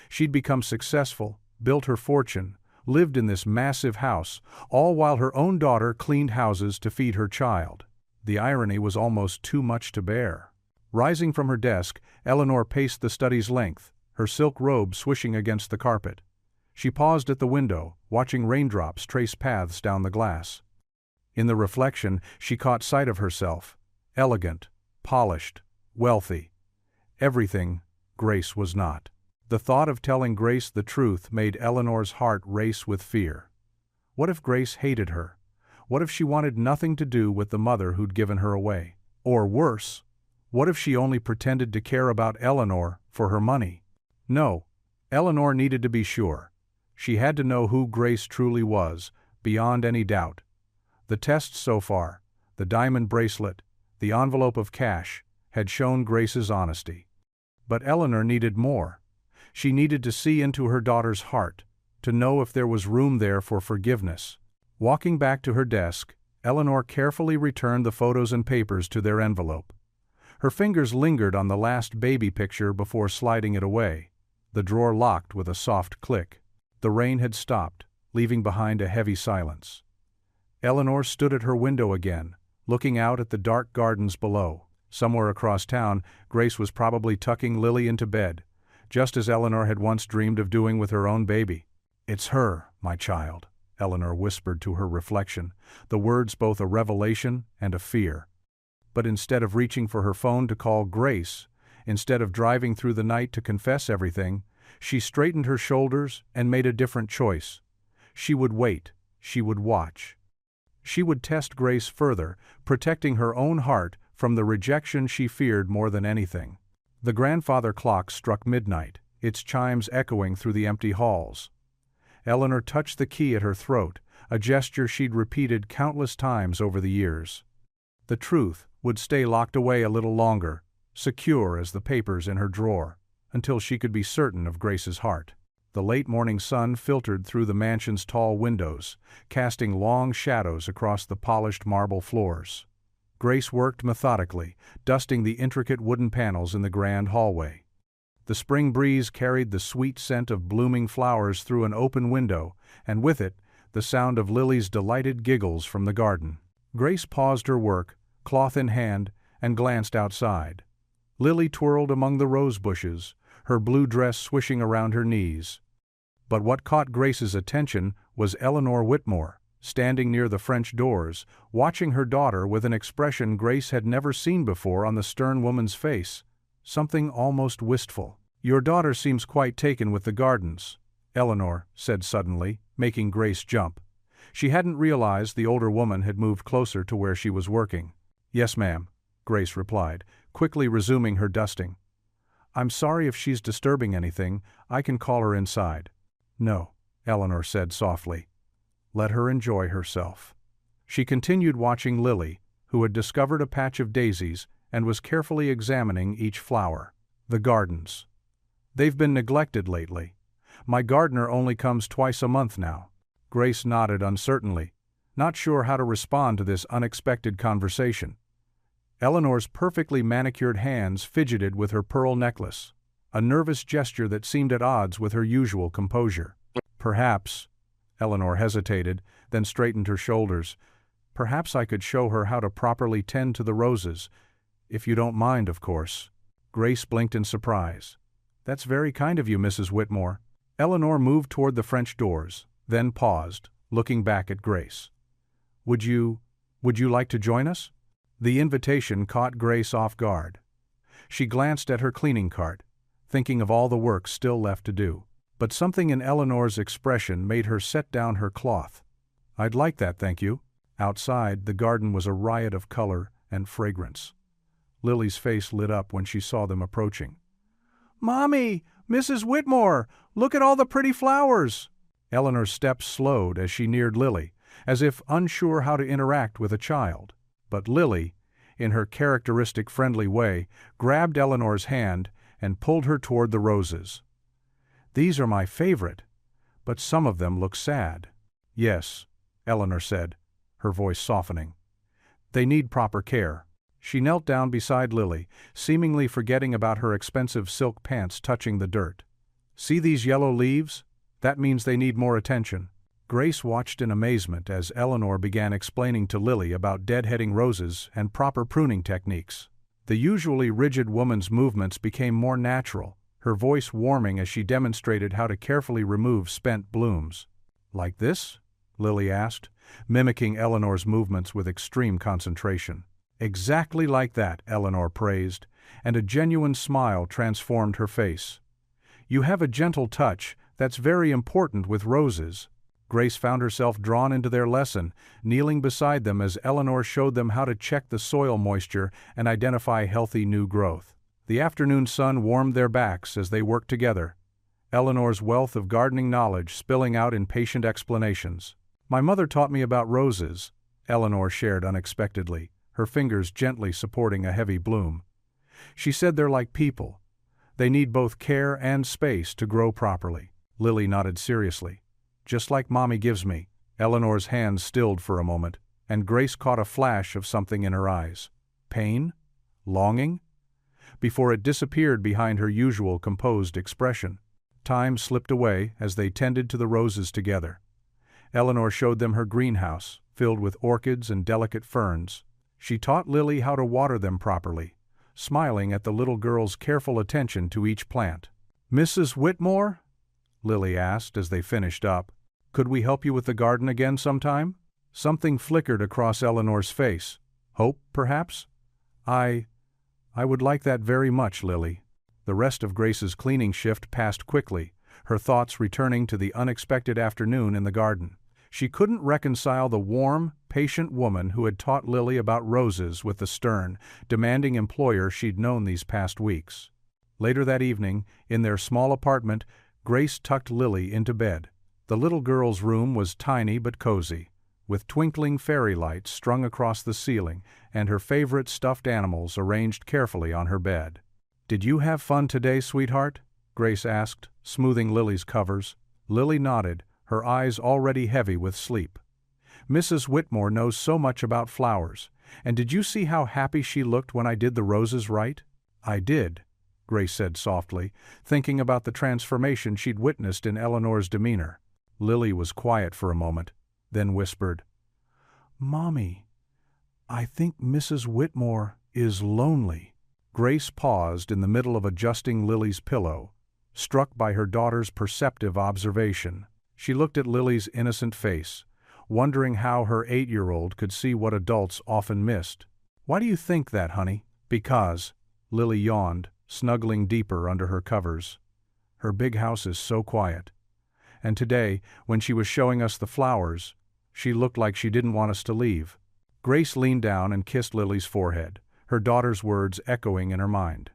She'd become successful, built her fortune, lived in this massive house, all while her own daughter cleaned houses to feed her child. The irony was almost too much to bear. Rising from her desk, Eleanor paced the study's length, her silk robe swishing against the carpet. She paused at the window, watching raindrops trace paths down the glass. In the reflection, she caught sight of herself, elegant, polished, wealthy. Everything Grace was not. The thought of telling Grace the truth made Eleanor's heart race with fear. What if Grace hated her? What if she wanted nothing to do with the mother who'd given her away? Or worse, what if she only pretended to care about Eleanor for her money? No, Eleanor needed to be sure. She had to know who Grace truly was, beyond any doubt. The tests so far, the diamond bracelet, the envelope of cash, had shown Grace's honesty. But Eleanor needed more. She needed to see into her daughter's heart, to know if there was room there for forgiveness. Walking back to her desk, Eleanor carefully returned the photos and papers to their envelope. Her fingers lingered on the last baby picture before sliding it away. The drawer locked with a soft click. The rain had stopped, leaving behind a heavy silence. Eleanor stood at her window again, looking out at the dark gardens below. Somewhere across town, Grace was probably tucking Lily into bed, just as Eleanor had once dreamed of doing with her own baby. "It's her, my child," Eleanor whispered to her reflection, the words both a revelation and a fear. But instead of reaching for her phone to call Grace, instead of driving through the night to confess everything, she straightened her shoulders and made a different choice. She would wait, she would watch. She would test Grace further, protecting her own heart from the rejection she feared more than anything. The grandfather clock struck midnight, its chimes echoing through the empty halls. Eleanor touched the key at her throat, a gesture she'd repeated countless times over the years. The truth would stay locked away a little longer, secure as the papers in her drawer, until she could be certain of Grace's heart. The late morning sun filtered through the mansion's tall windows, casting long shadows across the polished marble floors. Grace worked methodically, dusting the intricate wooden panels in the grand hallway. The spring breeze carried the sweet scent of blooming flowers through an open window, and with it, the sound of Lily's delighted giggles from the garden. Grace paused her work, cloth in hand, and glanced outside. Lily twirled among the rose bushes, her blue dress swishing around her knees. But what caught Grace's attention was Eleanor Whitmore, standing near the French doors, watching her daughter with an expression Grace had never seen before on the stern woman's face, something almost wistful. "Your daughter seems quite taken with the gardens," Eleanor said suddenly, making Grace jump. She hadn't realized the older woman had moved closer to where she was working. "Yes, ma'am," Grace replied, quickly resuming her dusting. "I'm sorry if she's disturbing anything. I can call her inside." "No," Eleanor said softly. "Let her enjoy herself." She continued watching Lily, who had discovered a patch of daisies and was carefully examining each flower. "The gardens. They've been neglected lately. My gardener only comes twice a month now." Grace nodded uncertainly, not sure how to respond to this unexpected conversation. Eleanor's perfectly manicured hands fidgeted with her pearl necklace, a nervous gesture that seemed at odds with her usual composure. "Perhaps," Eleanor hesitated, then straightened her shoulders, "perhaps I could show her how to properly tend to the roses, if you don't mind, of course." Grace blinked in surprise. "That's very kind of you, Mrs. Whitmore." Eleanor moved toward the French doors, then paused, looking back at Grace. Would you like to join us?" The invitation caught Grace off guard. She glanced at her cleaning cart, thinking of all the work still left to do. But something in Eleanor's expression made her set down her cloth. "I'd like that, thank you." Outside, the garden was a riot of color and fragrance. Lily's face lit up when she saw them approaching. "Mommy! Mrs. Whitmore! Look at all the pretty flowers!" Eleanor's steps slowed as she neared Lily, as if unsure how to interact with a child. But Lily, in her characteristic friendly way, grabbed Eleanor's hand and pulled her toward the roses. "These are my favorite, but some of them look sad." "Yes," Eleanor said, her voice softening. "They need proper care." She knelt down beside Lily, seemingly forgetting about her expensive silk pants touching the dirt. "See these yellow leaves? That means they need more attention." Grace watched in amazement as Eleanor began explaining to Lily about deadheading roses and proper pruning techniques. The usually rigid woman's movements became more natural, her voice warming as she demonstrated how to carefully remove spent blooms. "Like this?" Lily asked, mimicking Eleanor's movements with extreme concentration. "Exactly like that," Eleanor praised, and a genuine smile transformed her face. "You have a gentle touch that's very important with roses." Grace found herself drawn into their lesson, kneeling beside them as Eleanor showed them how to check the soil moisture and identify healthy new growth. The afternoon sun warmed their backs as they worked together, Eleanor's wealth of gardening knowledge spilling out in patient explanations. "My mother taught me about roses," Eleanor shared unexpectedly, her fingers gently supporting a heavy bloom. "She said they're like people. They need both care and space to grow properly." Lily nodded seriously. "Just like Mommy gives me." Eleanor's hands stilled for a moment, and Grace caught a flash of something in her eyes. Pain? Longing? Before it disappeared behind her usual composed expression. Time slipped away as they tended to the roses together. Eleanor showed them her greenhouse, filled with orchids and delicate ferns. She taught Lily how to water them properly, smiling at the little girl's careful attention to each plant. "Mrs. Whitmore?" Lily asked as they finished up. "Could we help you with the garden again sometime?" Something flickered across Eleanor's face. Hope, perhaps? I would like that very much, Lily." The rest of Grace's cleaning shift passed quickly, her thoughts returning to the unexpected afternoon in the garden. She couldn't reconcile the warm, patient woman who had taught Lily about roses with the stern, demanding employer she'd known these past weeks. Later that evening, in their small apartment, Grace tucked Lily into bed. The little girl's room was tiny but cozy, with twinkling fairy lights strung across the ceiling and her favorite stuffed animals arranged carefully on her bed. "Did you have fun today, sweetheart?" Grace asked, smoothing Lily's covers. Lily nodded, her eyes already heavy with sleep. "Mrs. Whitmore knows so much about flowers, And did you see how happy she looked when I did the roses right?" "I did," Grace said softly, thinking about the transformation she'd witnessed in Eleanor's demeanor. Lily was quiet for a moment, then whispered, "Mommy, I think Mrs. Whitmore is lonely." Grace paused in the middle of adjusting Lily's pillow, struck by her daughter's perceptive observation. She looked at Lily's innocent face, wondering how her 8-year-old could see what adults often missed. "Why do you think that, honey?" "Because," Lily yawned, snuggling deeper under her covers, "her big house is so quiet. And today, when she was showing us the flowers, she looked like she didn't want us to leave." Grace leaned down and kissed Lily's forehead, her daughter's words echoing in her mind.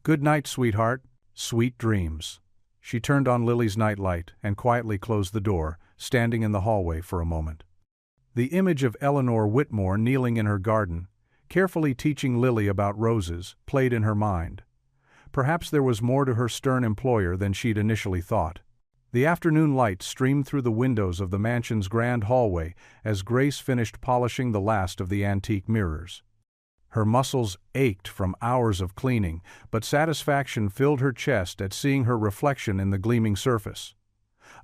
"Good night, sweetheart. Sweet dreams." She turned on Lily's nightlight and quietly closed the door, standing in the hallway for a moment. The image of Eleanor Whitmore kneeling in her garden, carefully teaching Lily about roses, played in her mind. Perhaps there was more to her stern employer than she'd initially thought. The afternoon light streamed through the windows of the mansion's grand hallway as Grace finished polishing the last of the antique mirrors. Her muscles ached from hours of cleaning, but satisfaction filled her chest at seeing her reflection in the gleaming surface.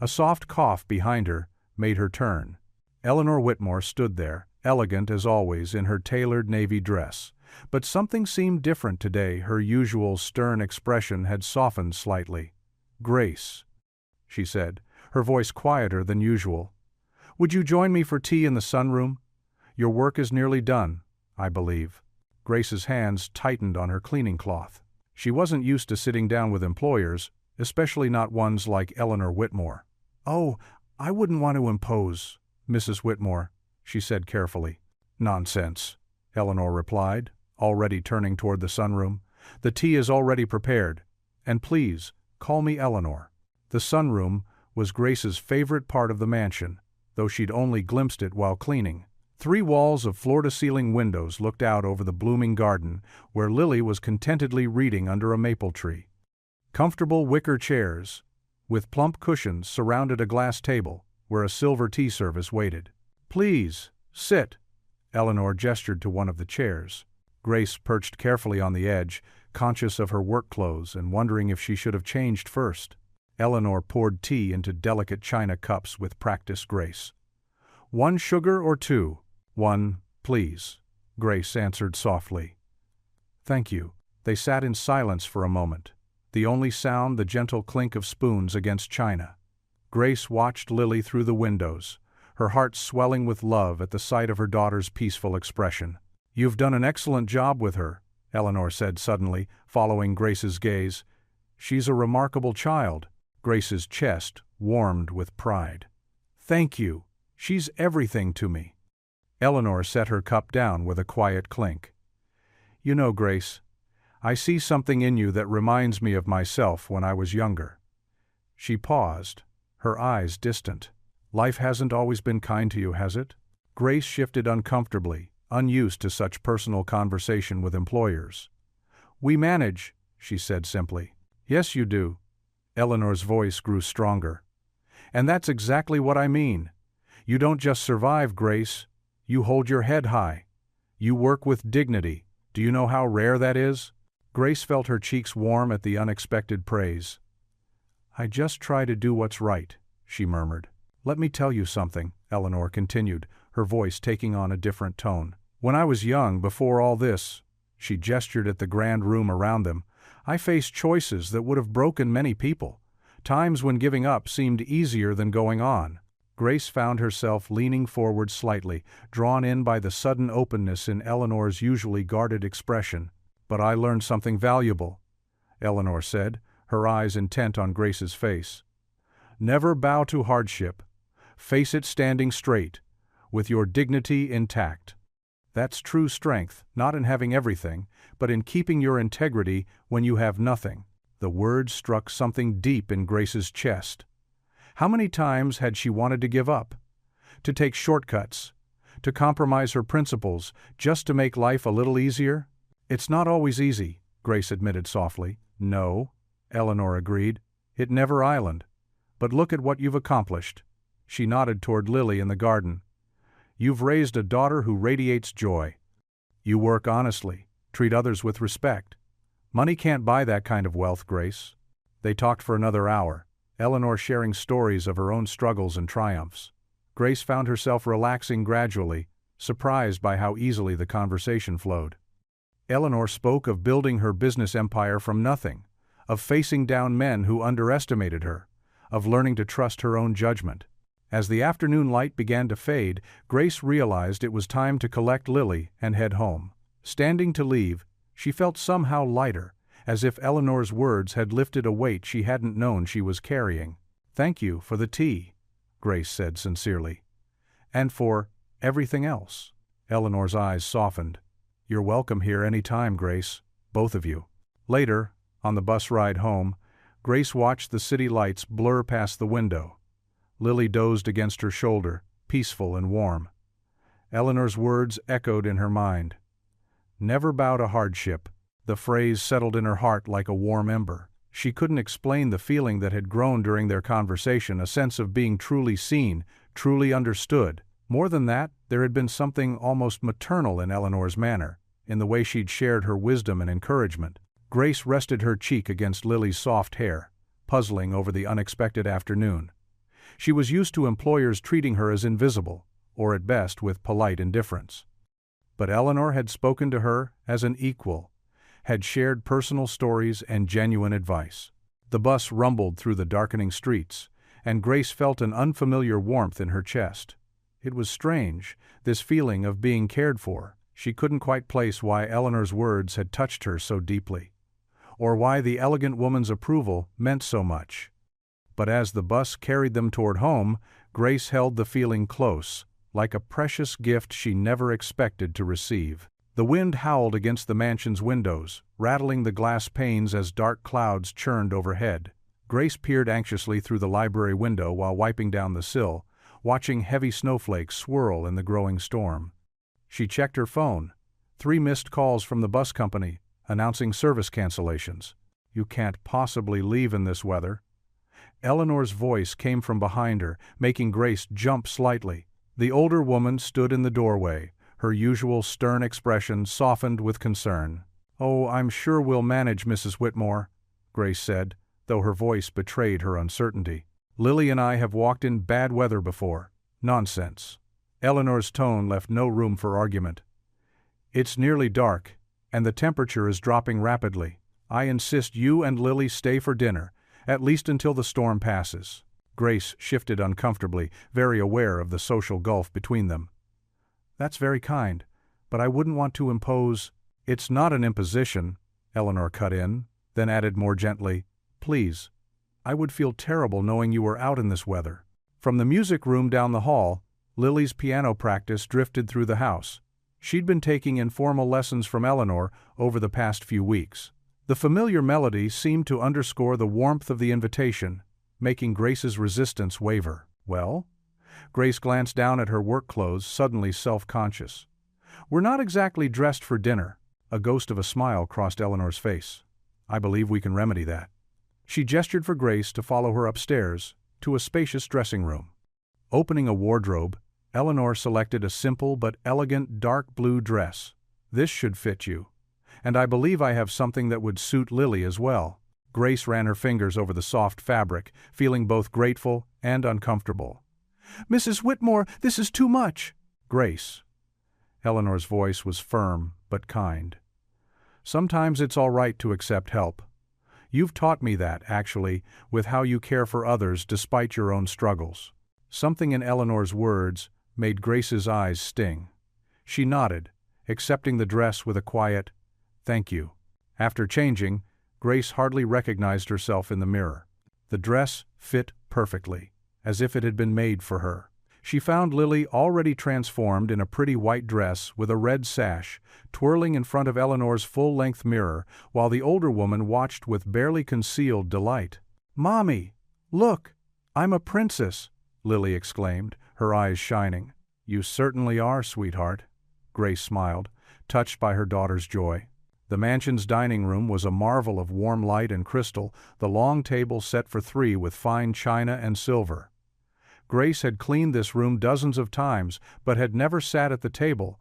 A soft cough behind her made her turn. Eleanor Whitmore stood there, elegant as always in her tailored navy dress. But something seemed different today. Her usual stern expression had softened slightly. "Grace," she said, her voice quieter than usual, "would you join me for tea in the sunroom? Your work is nearly done, I believe." Grace's hands tightened on her cleaning cloth. She wasn't used to sitting down with employers, especially not ones like Eleanor Whitmore. "Oh, I wouldn't want to impose, Mrs. Whitmore," she said carefully. "Nonsense," Eleanor replied, already turning toward the sunroom. "The tea is already prepared. And please, call me Eleanor." The sunroom was Grace's favorite part of the mansion, though she'd only glimpsed it while cleaning. 3 walls of floor-to-ceiling windows looked out over the blooming garden, where Lily was contentedly reading under a maple tree. Comfortable wicker chairs, with plump cushions, surrounded a glass table, where a silver tea service waited. "Please, sit," Eleanor gestured to one of the chairs. Grace perched carefully on the edge, conscious of her work clothes and wondering if she should have changed first. Eleanor poured tea into delicate china cups with practiced grace. "1 sugar or 2? "1, please," Grace answered softly. "Thank you." They sat in silence for a moment, the only sound the gentle clink of spoons against china. Grace watched Lily through the windows, her heart swelling with love at the sight of her daughter's peaceful expression. "You've done an excellent job with her," Eleanor said suddenly, following Grace's gaze. "She's a remarkable child." Grace's chest warmed with pride. "Thank you. She's everything to me." Eleanor set her cup down with a quiet clink. "You know, Grace, I see something in you that reminds me of myself when I was younger." She paused, her eyes distant. "Life hasn't always been kind to you, has it?" Grace shifted uncomfortably, unused to such personal conversation with employers. "We manage," she said simply. "Yes, you do." Eleanor's voice grew stronger. "And that's exactly what I mean. You don't just survive, Grace. You hold your head high. You work with dignity. Do you know how rare that is?" Grace felt her cheeks warm at the unexpected praise. "I just try to do what's right," she murmured. "Let me tell you something," Eleanor continued, her voice taking on a different tone. "When I was young, before all this," she gestured at the grand room around them, "I faced choices that would have broken many people, times when giving up seemed easier than going on." Grace found herself leaning forward slightly, drawn in by the sudden openness in Eleanor's usually guarded expression. "But I learned something valuable," Eleanor said, her eyes intent on Grace's face. "Never bow to hardship. Face it standing straight, with your dignity intact. That's true strength, not in having everything, but in keeping your integrity when you have nothing." The words struck something deep in Grace's chest. How many times had she wanted to give up? To take shortcuts? To compromise her principles just to make life a little easier? "It's not always easy," Grace admitted softly. "No," Eleanor agreed. "It never island. But look at what you've accomplished." She nodded toward Lily in the garden. You've raised a daughter who radiates joy. You work honestly, treat others with respect. Money can't buy that kind of wealth, Grace." They talked for another hour, Eleanor sharing stories of her own struggles and triumphs. Grace found herself relaxing gradually, surprised by how easily the conversation flowed. Eleanor spoke of building her business empire from nothing, of facing down men who underestimated her, of learning to trust her own judgment. As the afternoon light began to fade, Grace realized it was time to collect Lily and head home. Standing to leave, she felt somehow lighter, as if Eleanor's words had lifted a weight she hadn't known she was carrying. "Thank you for the tea," Grace said sincerely. "And for everything else." Eleanor's eyes softened. "You're welcome here any time, Grace, both of you." Later, on the bus ride home, Grace watched the city lights blur past the window. Lily dozed against her shoulder, peaceful and warm. Eleanor's words echoed in her mind. "Never bow to hardship." The phrase settled in her heart like a warm ember. She couldn't explain the feeling that had grown during their conversation, a sense of being truly seen, truly understood. More than that, there had been something almost maternal in Eleanor's manner, in the way she'd shared her wisdom and encouragement. Grace rested her cheek against Lily's soft hair, puzzling over the unexpected afternoon. She was used to employers treating her as invisible, or at best with polite indifference. But Eleanor had spoken to her as an equal, had shared personal stories and genuine advice. The bus rumbled through the darkening streets, and Grace felt an unfamiliar warmth in her chest. It was strange, this feeling of being cared for. She couldn't quite place why Eleanor's words had touched her so deeply, or why the elegant woman's approval meant so much. But as the bus carried them toward home, Grace held the feeling close, like a precious gift she never expected to receive. The wind howled against the mansion's windows, rattling the glass panes as dark clouds churned overhead. Grace peered anxiously through the library window while wiping down the sill, watching heavy snowflakes swirl in the growing storm. She checked her phone. 3 missed calls from the bus company, announcing service cancellations. "You can't possibly leave in this weather." Eleanor's voice came from behind her, making Grace jump slightly. The older woman stood in the doorway, her usual stern expression softened with concern. "Oh, I'm sure we'll manage, Mrs. Whitmore," Grace said, though her voice betrayed her uncertainty. "Lily and I have walked in bad weather before." "Nonsense." Eleanor's tone left no room for argument. "It's nearly dark, and the temperature is dropping rapidly. I insist you and Lily stay for dinner, at least until the storm passes." Grace shifted uncomfortably, very aware of the social gulf between them. "That's very kind, but I wouldn't want to impose—" "It's not an imposition," Eleanor cut in, then added more gently, "Please, I would feel terrible knowing you were out in this weather." From the music room down the hall, Lily's piano practice drifted through the house. She'd been taking informal lessons from Eleanor over the past few weeks. The familiar melody seemed to underscore the warmth of the invitation, making Grace's resistance waver. "Well?" Grace glanced down at her work clothes, suddenly self-conscious. "We're not exactly dressed for dinner." A ghost of a smile crossed Eleanor's face. "I believe we can remedy that." She gestured for Grace to follow her upstairs, to a spacious dressing room. Opening a wardrobe, Eleanor selected a simple but elegant dark blue dress. "This should fit you. And I believe I have something that would suit Lily as well." Grace ran her fingers over the soft fabric, feeling both grateful and uncomfortable. "Mrs. Whitmore, this is too much." "Grace." Eleanor's voice was firm but kind. "Sometimes it's all right to accept help. You've taught me that, actually, with how you care for others despite your own struggles." Something in Eleanor's words made Grace's eyes sting. She nodded, accepting the dress with a quiet, "Thank you." After changing, Grace hardly recognized herself in the mirror. The dress fit perfectly, as if it had been made for her. She found Lily already transformed in a pretty white dress with a red sash, twirling in front of Eleanor's full-length mirror, while the older woman watched with barely concealed delight. "Mommy, look! I'm a princess!" Lily exclaimed, her eyes shining. "You certainly are, sweetheart," Grace smiled, touched by her daughter's joy. The mansion's dining room was a marvel of warm light and crystal, the long table set for 3 with fine china and silver. Grace had cleaned this room dozens of times, but had never sat at the table.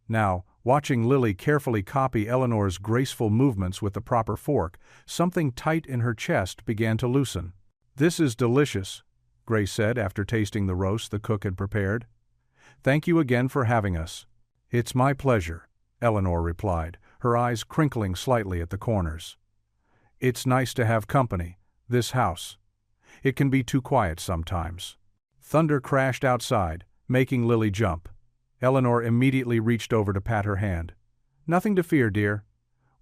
Now, watching Lily carefully copy Eleanor's graceful movements with the proper fork, something tight in her chest began to loosen. "This is delicious," Grace said after tasting the roast the cook had prepared. "Thank you again for having us." "It's my pleasure," Eleanor replied, her eyes crinkling slightly at the corners. "It's nice to have company, this house. It can be too quiet sometimes." Thunder crashed outside, making Lily jump. Eleanor immediately reached over to pat her hand. "Nothing to fear, dear.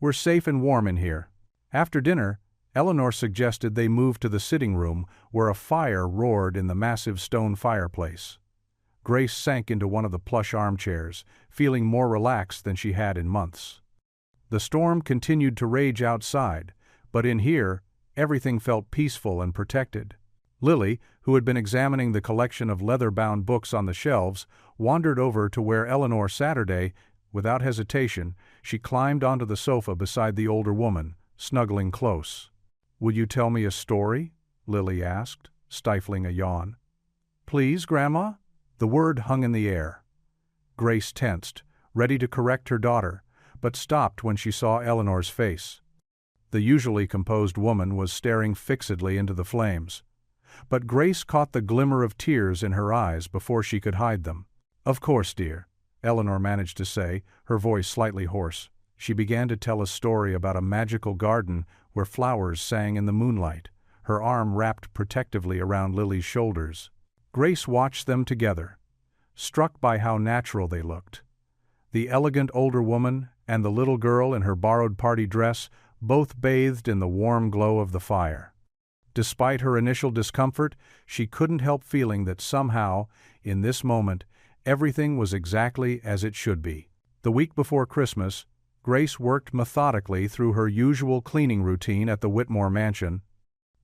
We're safe and warm in here." After dinner, Eleanor suggested they move to the sitting room where a fire roared in the massive stone fireplace. Grace sank into one of the plush armchairs, feeling more relaxed than she had in months. The storm continued to rage outside, but in here, everything felt peaceful and protected. Lily, who had been examining the collection of leather-bound books on the shelves, wandered over to where Eleanor sat. Without hesitation, she climbed onto the sofa beside the older woman, snuggling close. "Will you tell me a story?" Lily asked, stifling a yawn. "Please, Grandma?" The word hung in the air. Grace tensed, ready to correct her daughter, but stopped when she saw Eleanor's face. The usually composed woman was staring fixedly into the flames. But Grace caught the glimmer of tears in her eyes before she could hide them. "Of course, dear," Eleanor managed to say, her voice slightly hoarse. She began to tell a story about a magical garden where flowers sang in the moonlight, her arm wrapped protectively around Lily's shoulders. Grace watched them together, struck by how natural they looked. The elegant older woman and the little girl in her borrowed party dress both bathed in the warm glow of the fire. Despite her initial discomfort, she couldn't help feeling that somehow, in this moment, everything was exactly as it should be. The week before Christmas, Grace worked methodically through her usual cleaning routine at the Whitmore mansion,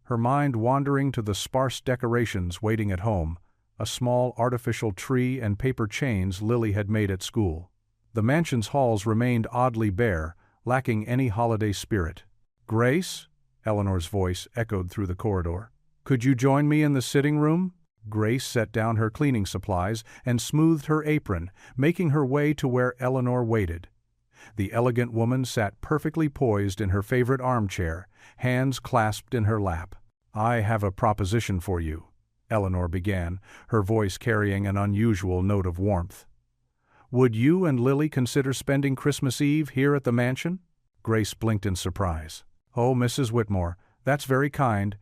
her mind wandering to the sparse decorations waiting at home, a small artificial tree and paper chains Lily had made at school. The mansion's halls remained oddly bare, lacking any holiday spirit. "Grace?" Eleanor's voice echoed through the corridor. "Could you join me in the sitting room?" Grace set down her cleaning supplies and smoothed her apron, making her way to where Eleanor waited. The elegant woman sat perfectly poised in her favorite armchair, hands clasped in her lap. "I have a proposition for you," Eleanor began, her voice carrying an unusual note of warmth. "Would you and Lily consider spending Christmas Eve here at the mansion?" Grace blinked in surprise. "Oh, Mrs. Whitmore, that's very kind,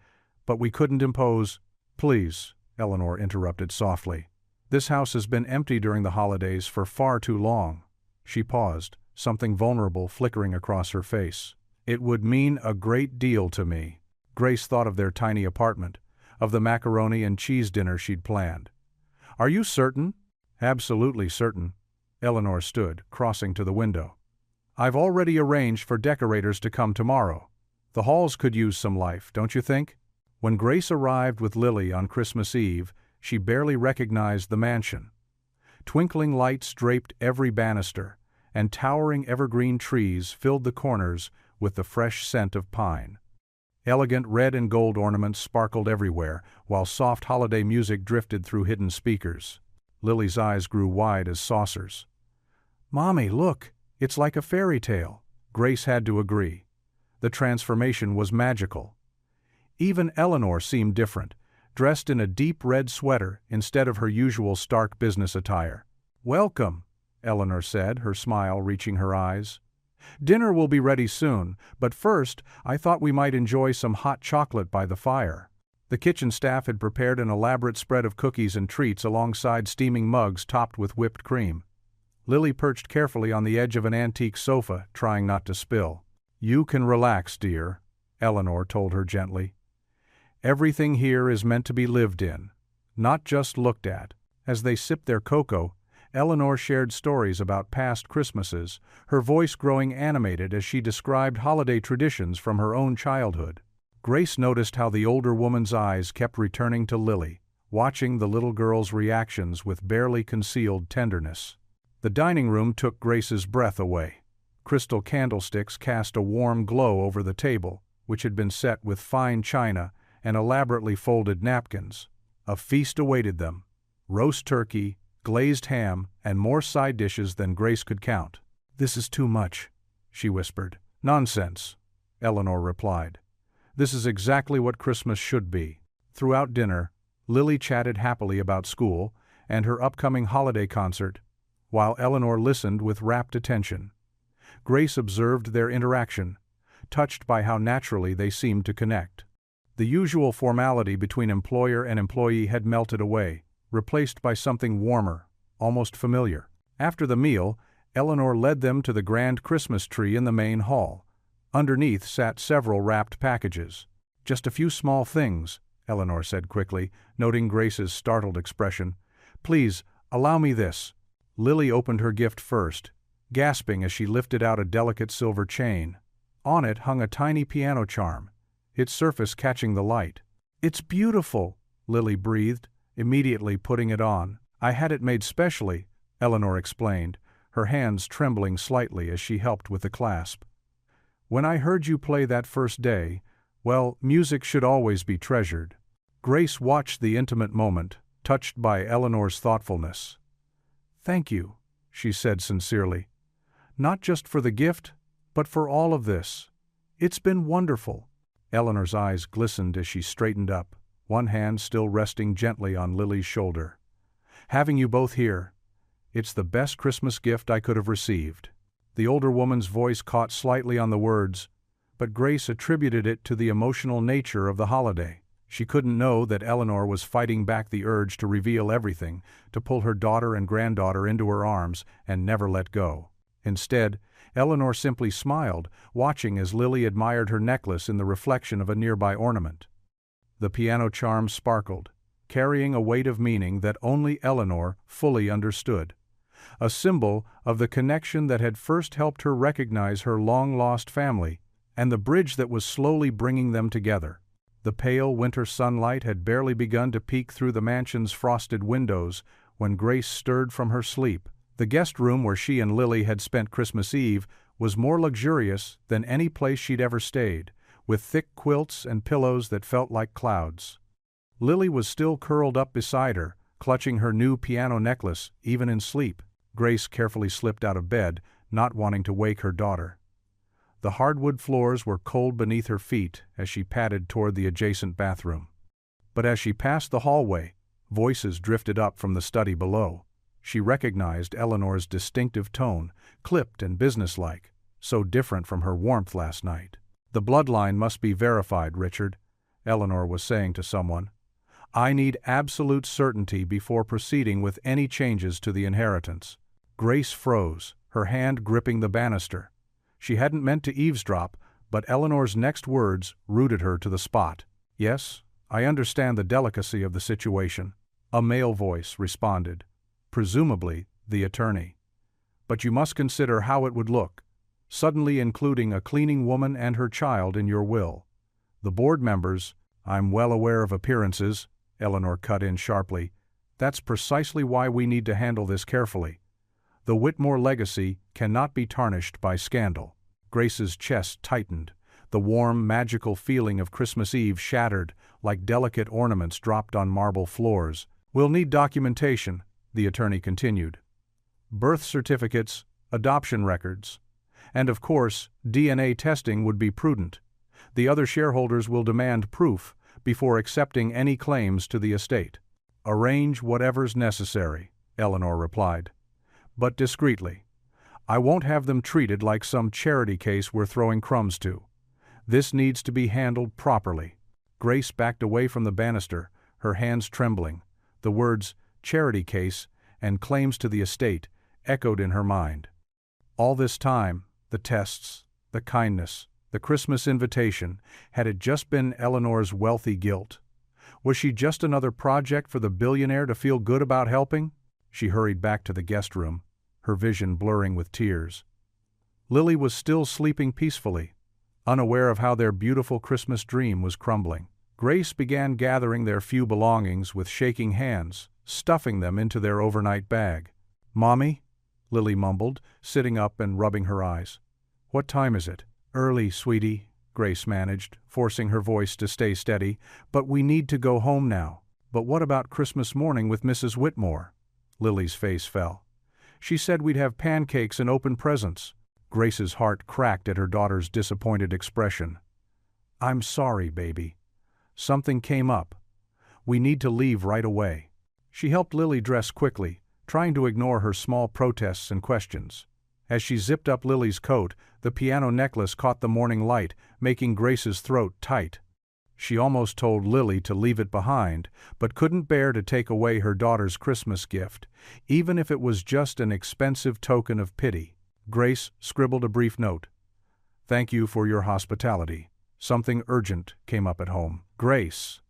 but we couldn't impose—" "Please," Eleanor interrupted softly. "This house has been empty during the holidays for far too long." She paused, something vulnerable flickering across her face. "It would mean a great deal to me." Grace thought of their tiny apartment, of the macaroni and cheese dinner she'd planned. "Are you certain?" "Absolutely certain." Eleanor stood, crossing to the window. "I've already arranged for decorators to come tomorrow. The halls could use some life, don't you think?" When Grace arrived with Lily on Christmas Eve, she barely recognized the mansion. Twinkling lights draped every banister, and towering evergreen trees filled the corners with the fresh scent of pine. Elegant red and gold ornaments sparkled everywhere, while soft holiday music drifted through hidden speakers. Lily's eyes grew wide as saucers. "Mommy, look! It's like a fairy tale." Grace had to agree. The transformation was magical. Even Eleanor seemed different, dressed in a deep red sweater instead of her usual stark business attire. "Welcome," Eleanor said, her smile reaching her eyes. "Dinner will be ready soon, but first I thought we might enjoy some hot chocolate by the fire." The kitchen staff had prepared an elaborate spread of cookies and treats alongside steaming mugs topped with whipped cream. Lily perched carefully on the edge of an antique sofa, trying not to spill. "You can relax, dear," Eleanor told her gently. "Everything here is meant to be lived in, not just looked at." As they sipped their cocoa, Eleanor shared stories about past Christmases, her voice growing animated as she described holiday traditions from her own childhood. Grace noticed how the older woman's eyes kept returning to Lily, watching the little girl's reactions with barely concealed tenderness. The dining room took Grace's breath away. Crystal candlesticks cast a warm glow over the table, which had been set with fine china and elaborately folded napkins. A feast awaited them: roast turkey, glazed ham, and more side dishes than Grace could count. "This is too much," she whispered. "Nonsense," Eleanor replied. "This is exactly what Christmas should be." Throughout dinner, Lily chatted happily about school and her upcoming holiday concert, while Eleanor listened with rapt attention. Grace observed their interaction, touched by how naturally they seemed to connect. The usual formality between employer and employee had melted away, replaced by something warmer, almost familiar. After the meal, Eleanor led them to the grand Christmas tree in the main hall. Underneath sat several wrapped packages. "Just a few small things," Eleanor said quickly, noting Grace's startled expression. "Please, allow me this." Lily opened her gift first, gasping as she lifted out a delicate silver chain. On it hung a tiny piano charm, its surface catching the light. "It's beautiful," Lily breathed, immediately putting it on. "I had it made specially," Eleanor explained, her hands trembling slightly as she helped with the clasp. "When I heard you play that first day, well, music should always be treasured." Grace watched the intimate moment, touched by Eleanor's thoughtfulness. "Thank you," she said sincerely. "Not just for the gift, but for all of this. It's been wonderful." Eleanor's eyes glistened as she straightened up, one hand still resting gently on Lily's shoulder. "Having you both here, it's the best Christmas gift I could have received." The older woman's voice caught slightly on the words, but Grace attributed it to the emotional nature of the holiday. She couldn't know that Eleanor was fighting back the urge to reveal everything, to pull her daughter and granddaughter into her arms and never let go. Instead, Eleanor simply smiled, watching as Lily admired her necklace in the reflection of a nearby ornament. The piano charm sparkled, carrying a weight of meaning that only Eleanor fully understood. A symbol of the connection that had first helped her recognize her long-lost family, and the bridge that was slowly bringing them together. The pale winter sunlight had barely begun to peek through the mansion's frosted windows when Grace stirred from her sleep. The guest room where she and Lily had spent Christmas Eve was more luxurious than any place she'd ever stayed, with thick quilts and pillows that felt like clouds. Lily was still curled up beside her, clutching her new piano necklace, even in sleep. Grace carefully slipped out of bed, not wanting to wake her daughter. The hardwood floors were cold beneath her feet as she padded toward the adjacent bathroom. But as she passed the hallway, voices drifted up from the study below. She recognized Eleanor's distinctive tone, clipped and businesslike, so different from her warmth last night. "The bloodline must be verified, Richard," Eleanor was saying to someone. "I need absolute certainty before proceeding with any changes to the inheritance." Grace froze, her hand gripping the banister. She hadn't meant to eavesdrop, but Eleanor's next words rooted her to the spot. "Yes, I understand the delicacy of the situation," a male voice responded, presumably the attorney. "But you must consider how it would look, suddenly including a cleaning woman and her child in your will. The board members—" "I'm well aware of appearances," Eleanor cut in sharply. "That's precisely why we need to handle this carefully. The Whitmore legacy cannot be tarnished by scandal." Grace's chest tightened, the warm, magical feeling of Christmas Eve shattered like delicate ornaments dropped on marble floors. "We'll need documentation," the attorney continued. "Birth certificates, adoption records. And of course, DNA testing would be prudent. The other shareholders will demand proof before accepting any claims to the estate." "Arrange whatever's necessary," Eleanor replied. "But discreetly. I won't have them treated like some charity case we're throwing crumbs to. This needs to be handled properly." Grace backed away from the banister, her hands trembling. The words, charity case, and claims to the estate, echoed in her mind. All this time, the tests, the kindness, the Christmas invitation, had it just been Eleanor's wealthy guilt? Was she just another project for the billionaire to feel good about helping? She hurried back to the guest room, her vision blurring with tears. Lily was still sleeping peacefully, unaware of how their beautiful Christmas dream was crumbling. Grace began gathering their few belongings with shaking hands, stuffing them into their overnight bag. "Mommy?" Lily mumbled, sitting up and rubbing her eyes. "What time is it?" "Early, sweetie," Grace managed, forcing her voice to stay steady, "but we need to go home now." But what about Christmas morning with Mrs. Whitmore? Lily's face fell. She said we'd have pancakes and open presents. Grace's heart cracked at her daughter's disappointed expression. I'm sorry, baby. Something came up. We need to leave right away. She helped Lily dress quickly, trying to ignore her small protests and questions. As she zipped up Lily's coat, the piano necklace caught the morning light, making Grace's throat tight. She almost told Lily to leave it behind, but couldn't bear to take away her daughter's Christmas gift, even if it was just an expensive token of pity. Grace scribbled a brief note. Thank you for your hospitality. Something urgent came up at home. Grace.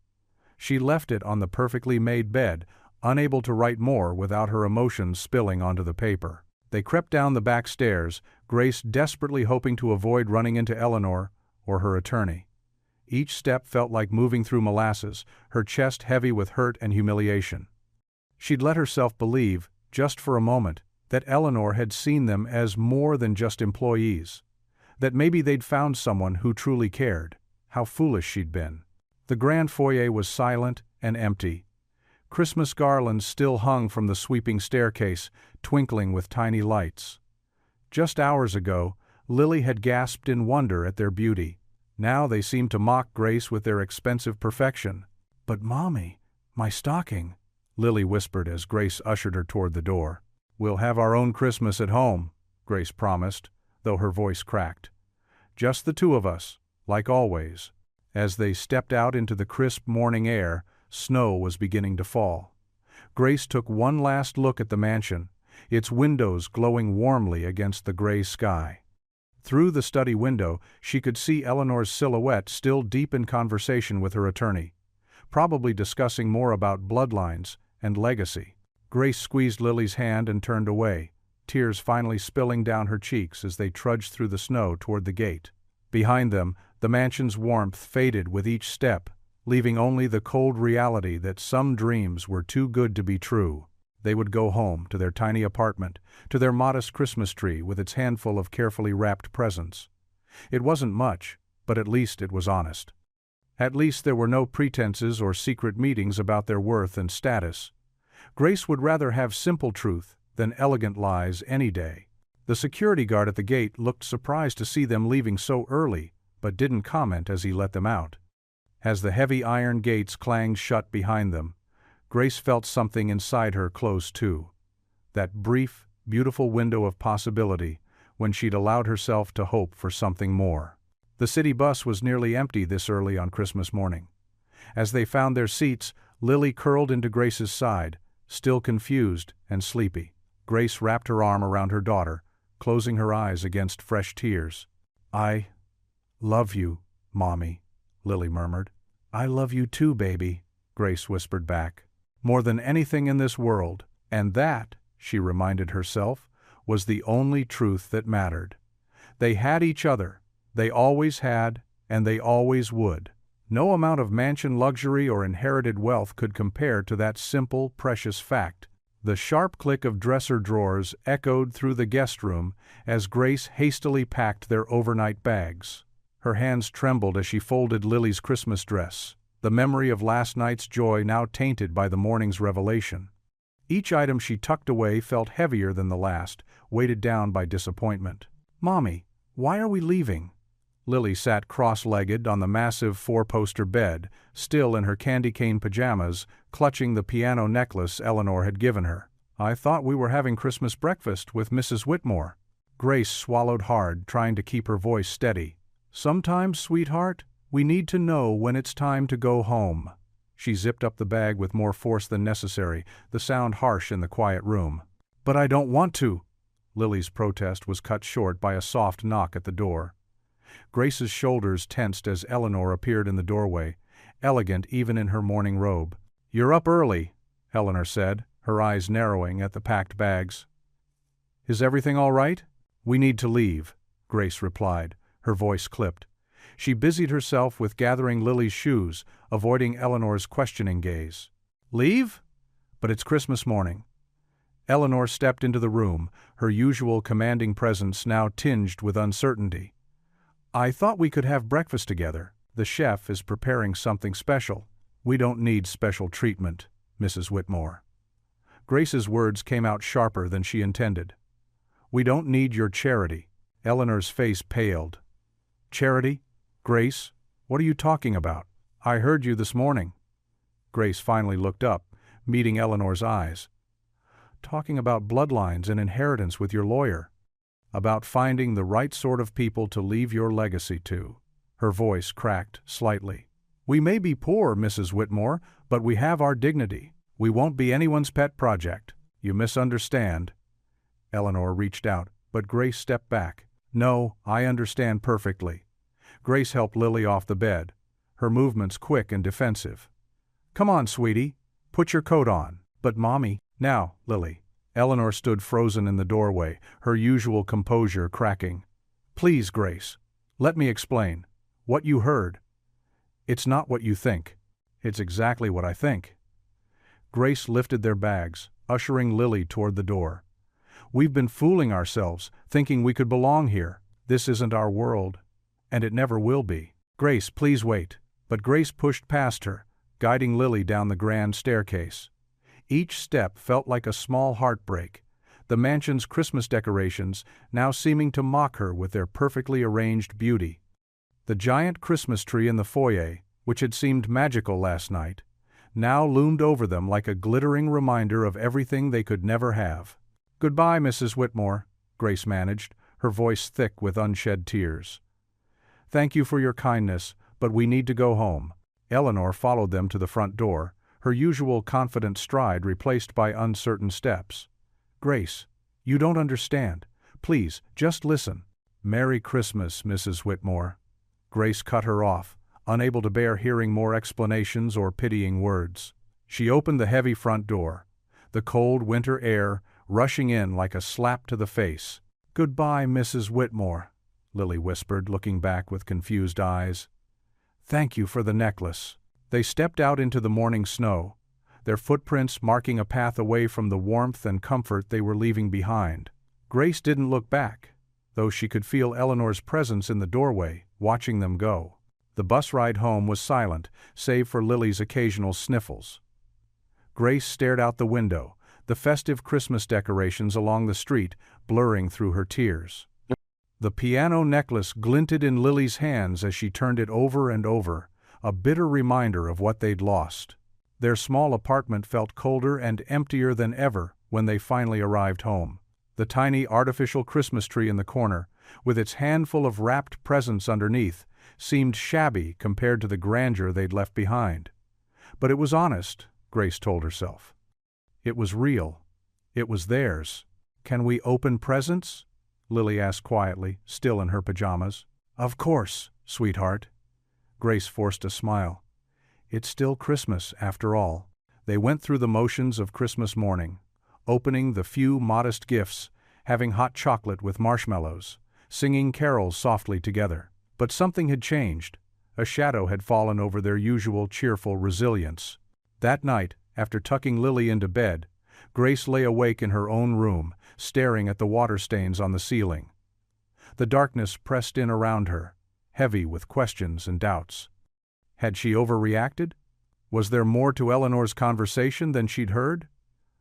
She left it on the perfectly made bed, unable to write more without her emotions spilling onto the paper. They crept down the back stairs, Grace desperately hoping to avoid running into Eleanor or her attorney. Each step felt like moving through molasses, her chest heavy with hurt and humiliation. She'd let herself believe, just for a moment, that Eleanor had seen them as more than just employees. That maybe they'd found someone who truly cared. How foolish she'd been. The grand foyer was silent and empty. Christmas garlands still hung from the sweeping staircase, twinkling with tiny lights. Just hours ago, Lily had gasped in wonder at their beauty. Now they seemed to mock Grace with their expensive perfection. But Mommy, my stocking, Lily whispered as Grace ushered her toward the door. We'll have our own Christmas at home, Grace promised, though her voice cracked. Just the two of us, like always. As they stepped out into the crisp morning air, snow was beginning to fall. Grace took one last look at the mansion, its windows glowing warmly against the gray sky. Through the study window, she could see Eleanor's silhouette still deep in conversation with her attorney, probably discussing more about bloodlines and legacy. Grace squeezed Lily's hand and turned away, tears finally spilling down her cheeks as they trudged through the snow toward the gate. Behind them, the mansion's warmth faded with each step, leaving only the cold reality that some dreams were too good to be true. They would go home to their tiny apartment, to their modest Christmas tree with its handful of carefully wrapped presents. It wasn't much, but at least it was honest. At least there were no pretenses or secret meetings about their worth and status. Grace would rather have simple truth than elegant lies any day. The security guard at the gate looked surprised to see them leaving so early, but didn't comment as he let them out. As the heavy iron gates clanged shut behind them, Grace felt something inside her close too. That brief, beautiful window of possibility when she'd allowed herself to hope for something more. The city bus was nearly empty this early on Christmas morning. As they found their seats, Lily curled into Grace's side, still confused and sleepy. Grace wrapped her arm around her daughter, closing her eyes against fresh tears. I love you, Mommy, Lily murmured. I love you too, baby, Grace whispered back. More than anything in this world, and that, she reminded herself, was the only truth that mattered. They had each other, they always had, and they always would. No amount of mansion luxury or inherited wealth could compare to that simple, precious fact. The sharp click of dresser drawers echoed through the guest room as Grace hastily packed their overnight bags. Her hands trembled as she folded Lily's Christmas dress, the memory of last night's joy now tainted by the morning's revelation. Each item she tucked away felt heavier than the last, weighted down by disappointment. Mommy, why are we leaving? Lily sat cross-legged on the massive four-poster bed, still in her candy cane pajamas, clutching the piano necklace Eleanor had given her. I thought we were having Christmas breakfast with Mrs. Whitmore. Grace swallowed hard, trying to keep her voice steady. Sometimes, sweetheart, we need to know when it's time to go home. She zipped up the bag with more force than necessary, the sound harsh in the quiet room. But I don't want to. Lily's protest was cut short by a soft knock at the door. Grace's shoulders tensed as Eleanor appeared in the doorway, elegant even in her morning robe. You're up early, Eleanor said, her eyes narrowing at the packed bags. Is everything all right? We need to leave, Grace replied, her voice clipped. She busied herself with gathering Lily's shoes, avoiding Eleanor's questioning gaze. Leave? But it's Christmas morning. Eleanor stepped into the room, her usual commanding presence now tinged with uncertainty. I thought we could have breakfast together. The chef is preparing something special. We don't need special treatment, Mrs. Whitmore. Grace's words came out sharper than she intended. We don't need your charity. Eleanor's face paled. Charity? Grace? What are you talking about? I heard you this morning. Grace finally looked up, meeting Eleanor's eyes. Talking about bloodlines and inheritance with your lawyer. About finding the right sort of people to leave your legacy to. Her voice cracked slightly. We may be poor, Mrs. Whitmore, but we have our dignity. We won't be anyone's pet project. You misunderstand. Eleanor reached out, but Grace stepped back. No, I understand perfectly. Grace helped Lily off the bed, her movements quick and defensive. Come on, sweetie. Put your coat on. But Mommy. Now, Lily. Eleanor stood frozen in the doorway, her usual composure cracking. Please, Grace. Let me explain. What you heard. It's not what you think. It's exactly what I think. Grace lifted their bags, ushering Lily toward the door. We've been fooling ourselves, thinking we could belong here. This isn't our world. And it never will be. Grace, please wait. But Grace pushed past her, guiding Lily down the grand staircase. Each step felt like a small heartbreak, the mansion's Christmas decorations now seeming to mock her with their perfectly arranged beauty. The giant Christmas tree in the foyer, which had seemed magical last night, now loomed over them like a glittering reminder of everything they could never have. Goodbye, Mrs. Whitmore, Grace managed, her voice thick with unshed tears. Thank you for your kindness, but we need to go home. Eleanor followed them to the front door, her usual confident stride replaced by uncertain steps. Grace, you don't understand. Please, just listen. Merry Christmas, Mrs. Whitmore. Grace cut her off, unable to bear hearing more explanations or pitying words. She opened the heavy front door, the cold winter air rushing in like a slap to the face. Goodbye, Mrs. Whitmore, Lily whispered, looking back with confused eyes. Thank you for the necklace. They stepped out into the morning snow, their footprints marking a path away from the warmth and comfort they were leaving behind. Grace didn't look back, though she could feel Eleanor's presence in the doorway, watching them go. The bus ride home was silent, save for Lily's occasional sniffles. Grace stared out the window, the festive Christmas decorations along the street blurring through her tears. The piano necklace glinted in Lily's hands as she turned it over and over, a bitter reminder of what they'd lost. Their small apartment felt colder and emptier than ever when they finally arrived home. The tiny artificial Christmas tree in the corner, with its handful of wrapped presents underneath, seemed shabby compared to the grandeur they'd left behind. But it was honest, Grace told herself. It was real. It was theirs. Can we open presents? Lily asked quietly, still in her pajamas. Of course, sweetheart. Grace forced a smile. It's still Christmas, after all. They went through the motions of Christmas morning, opening the few modest gifts, having hot chocolate with marshmallows, singing carols softly together. But something had changed. A shadow had fallen over their usual cheerful resilience. That night, after tucking Lily into bed, Grace lay awake in her own room, staring at the water stains on the ceiling. The darkness pressed in around her, heavy with questions and doubts. Had she overreacted? Was there more to Eleanor's conversation than she'd heard?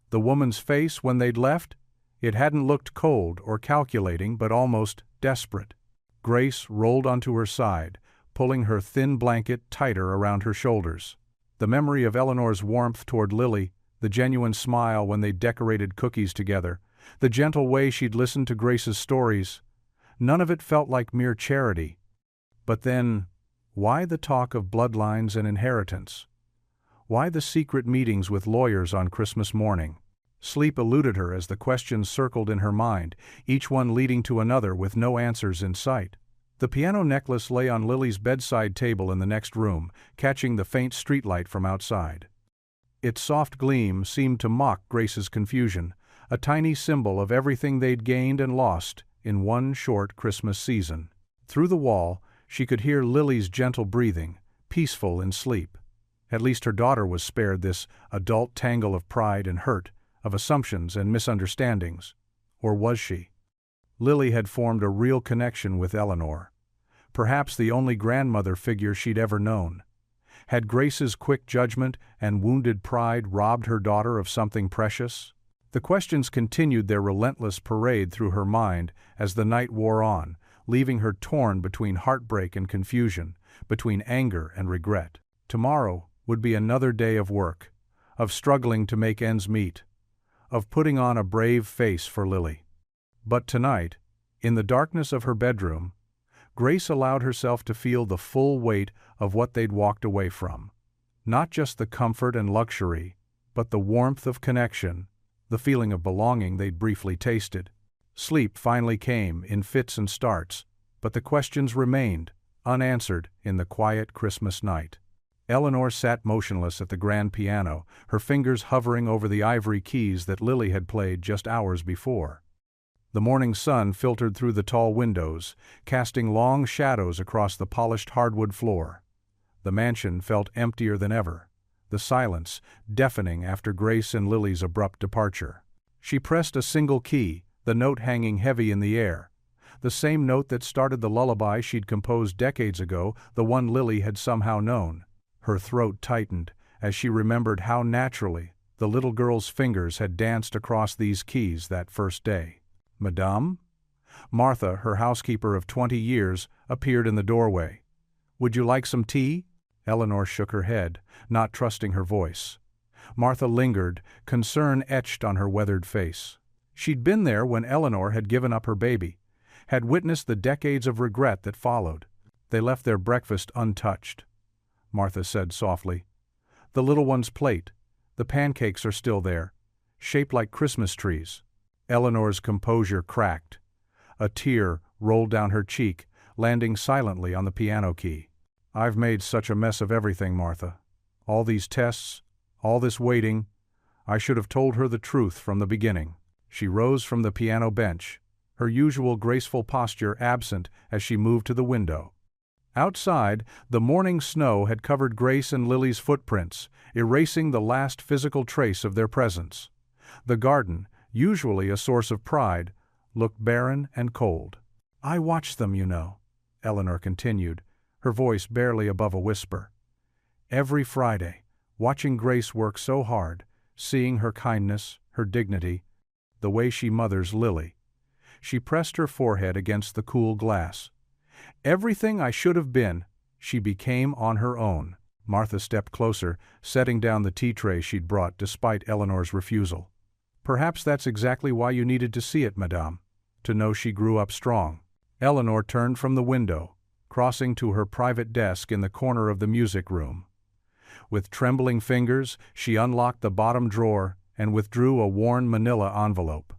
The woman's face when they'd left? It hadn't looked cold or calculating, but almost desperate. Grace rolled onto her side, pulling her thin blanket tighter around her shoulders. The memory of Eleanor's warmth toward Lily, the genuine smile when they decorated cookies together, the gentle way she'd listened to Grace's stories, none of it felt like mere charity. But then, why the talk of bloodlines and inheritance? Why the secret meetings with lawyers on Christmas morning? Sleep eluded her as the questions circled in her mind, each one leading to another with no answers in sight. The piano necklace lay on Lily's bedside table in the next room, catching the faint streetlight from outside. Its soft gleam seemed to mock Grace's confusion, a tiny symbol of everything they'd gained and lost in one short Christmas season. Through the wall, she could hear Lily's gentle breathing, peaceful in sleep. At least her daughter was spared this adult tangle of pride and hurt, of assumptions and misunderstandings. Or was she? Lily had formed a real connection with Eleanor, perhaps the only grandmother figure she'd ever known. Had Grace's quick judgment and wounded pride robbed her daughter of something precious? The questions continued their relentless parade through her mind as the night wore on, leaving her torn between heartbreak and confusion, between anger and regret. Tomorrow would be another day of work, of struggling to make ends meet, of putting on a brave face for Lily. But tonight, in the darkness of her bedroom, Grace allowed herself to feel the full weight of what they'd walked away from. Not just the comfort and luxury, but the warmth of connection, the feeling of belonging they'd briefly tasted. Sleep finally came in fits and starts, but the questions remained, unanswered in the quiet Christmas night. Eleanor sat motionless at the grand piano, her fingers hovering over the ivory keys that Lily had played just hours before. The morning sun filtered through the tall windows, casting long shadows across the polished hardwood floor. The mansion felt emptier than ever, the silence deafening after Grace and Lily's abrupt departure. She pressed a single key, the note hanging heavy in the air. The same note that started the lullaby she'd composed decades ago, the one Lily had somehow known. Her throat tightened as she remembered how naturally the little girl's fingers had danced across these keys that first day. "Madame?" Martha, her housekeeper of 20 years, appeared in the doorway. "Would you like some tea?" Eleanor shook her head, not trusting her voice. Martha lingered, concern etched on her weathered face. She'd been there when Eleanor had given up her baby, had witnessed the decades of regret that followed. They left their breakfast untouched. Martha said softly, "The little one's plate. The pancakes are still there, shaped like Christmas trees." Eleanor's composure cracked. A tear rolled down her cheek, landing silently on the piano key. "I've made such a mess of everything, Martha. All these tests, all this waiting. I should have told her the truth from the beginning." She rose from the piano bench, her usual graceful posture absent as she moved to the window. Outside, the morning snow had covered Grace and Lily's footprints, erasing the last physical trace of their presence. The garden, usually a source of pride, looked barren and cold. "I watch them, you know," Eleanor continued, her voice barely above a whisper. "Every Friday, watching Grace work so hard, seeing her kindness, her dignity, the way she mothers Lily." She pressed her forehead against the cool glass. "Everything I should have been, she became on her own." Martha stepped closer, setting down the tea tray she'd brought despite Eleanor's refusal. "Perhaps that's exactly why you needed to see it, Madame, to know she grew up strong." Eleanor turned from the window, crossing to her private desk in the corner of the music room. With trembling fingers, she unlocked the bottom drawer and withdrew a worn manila envelope.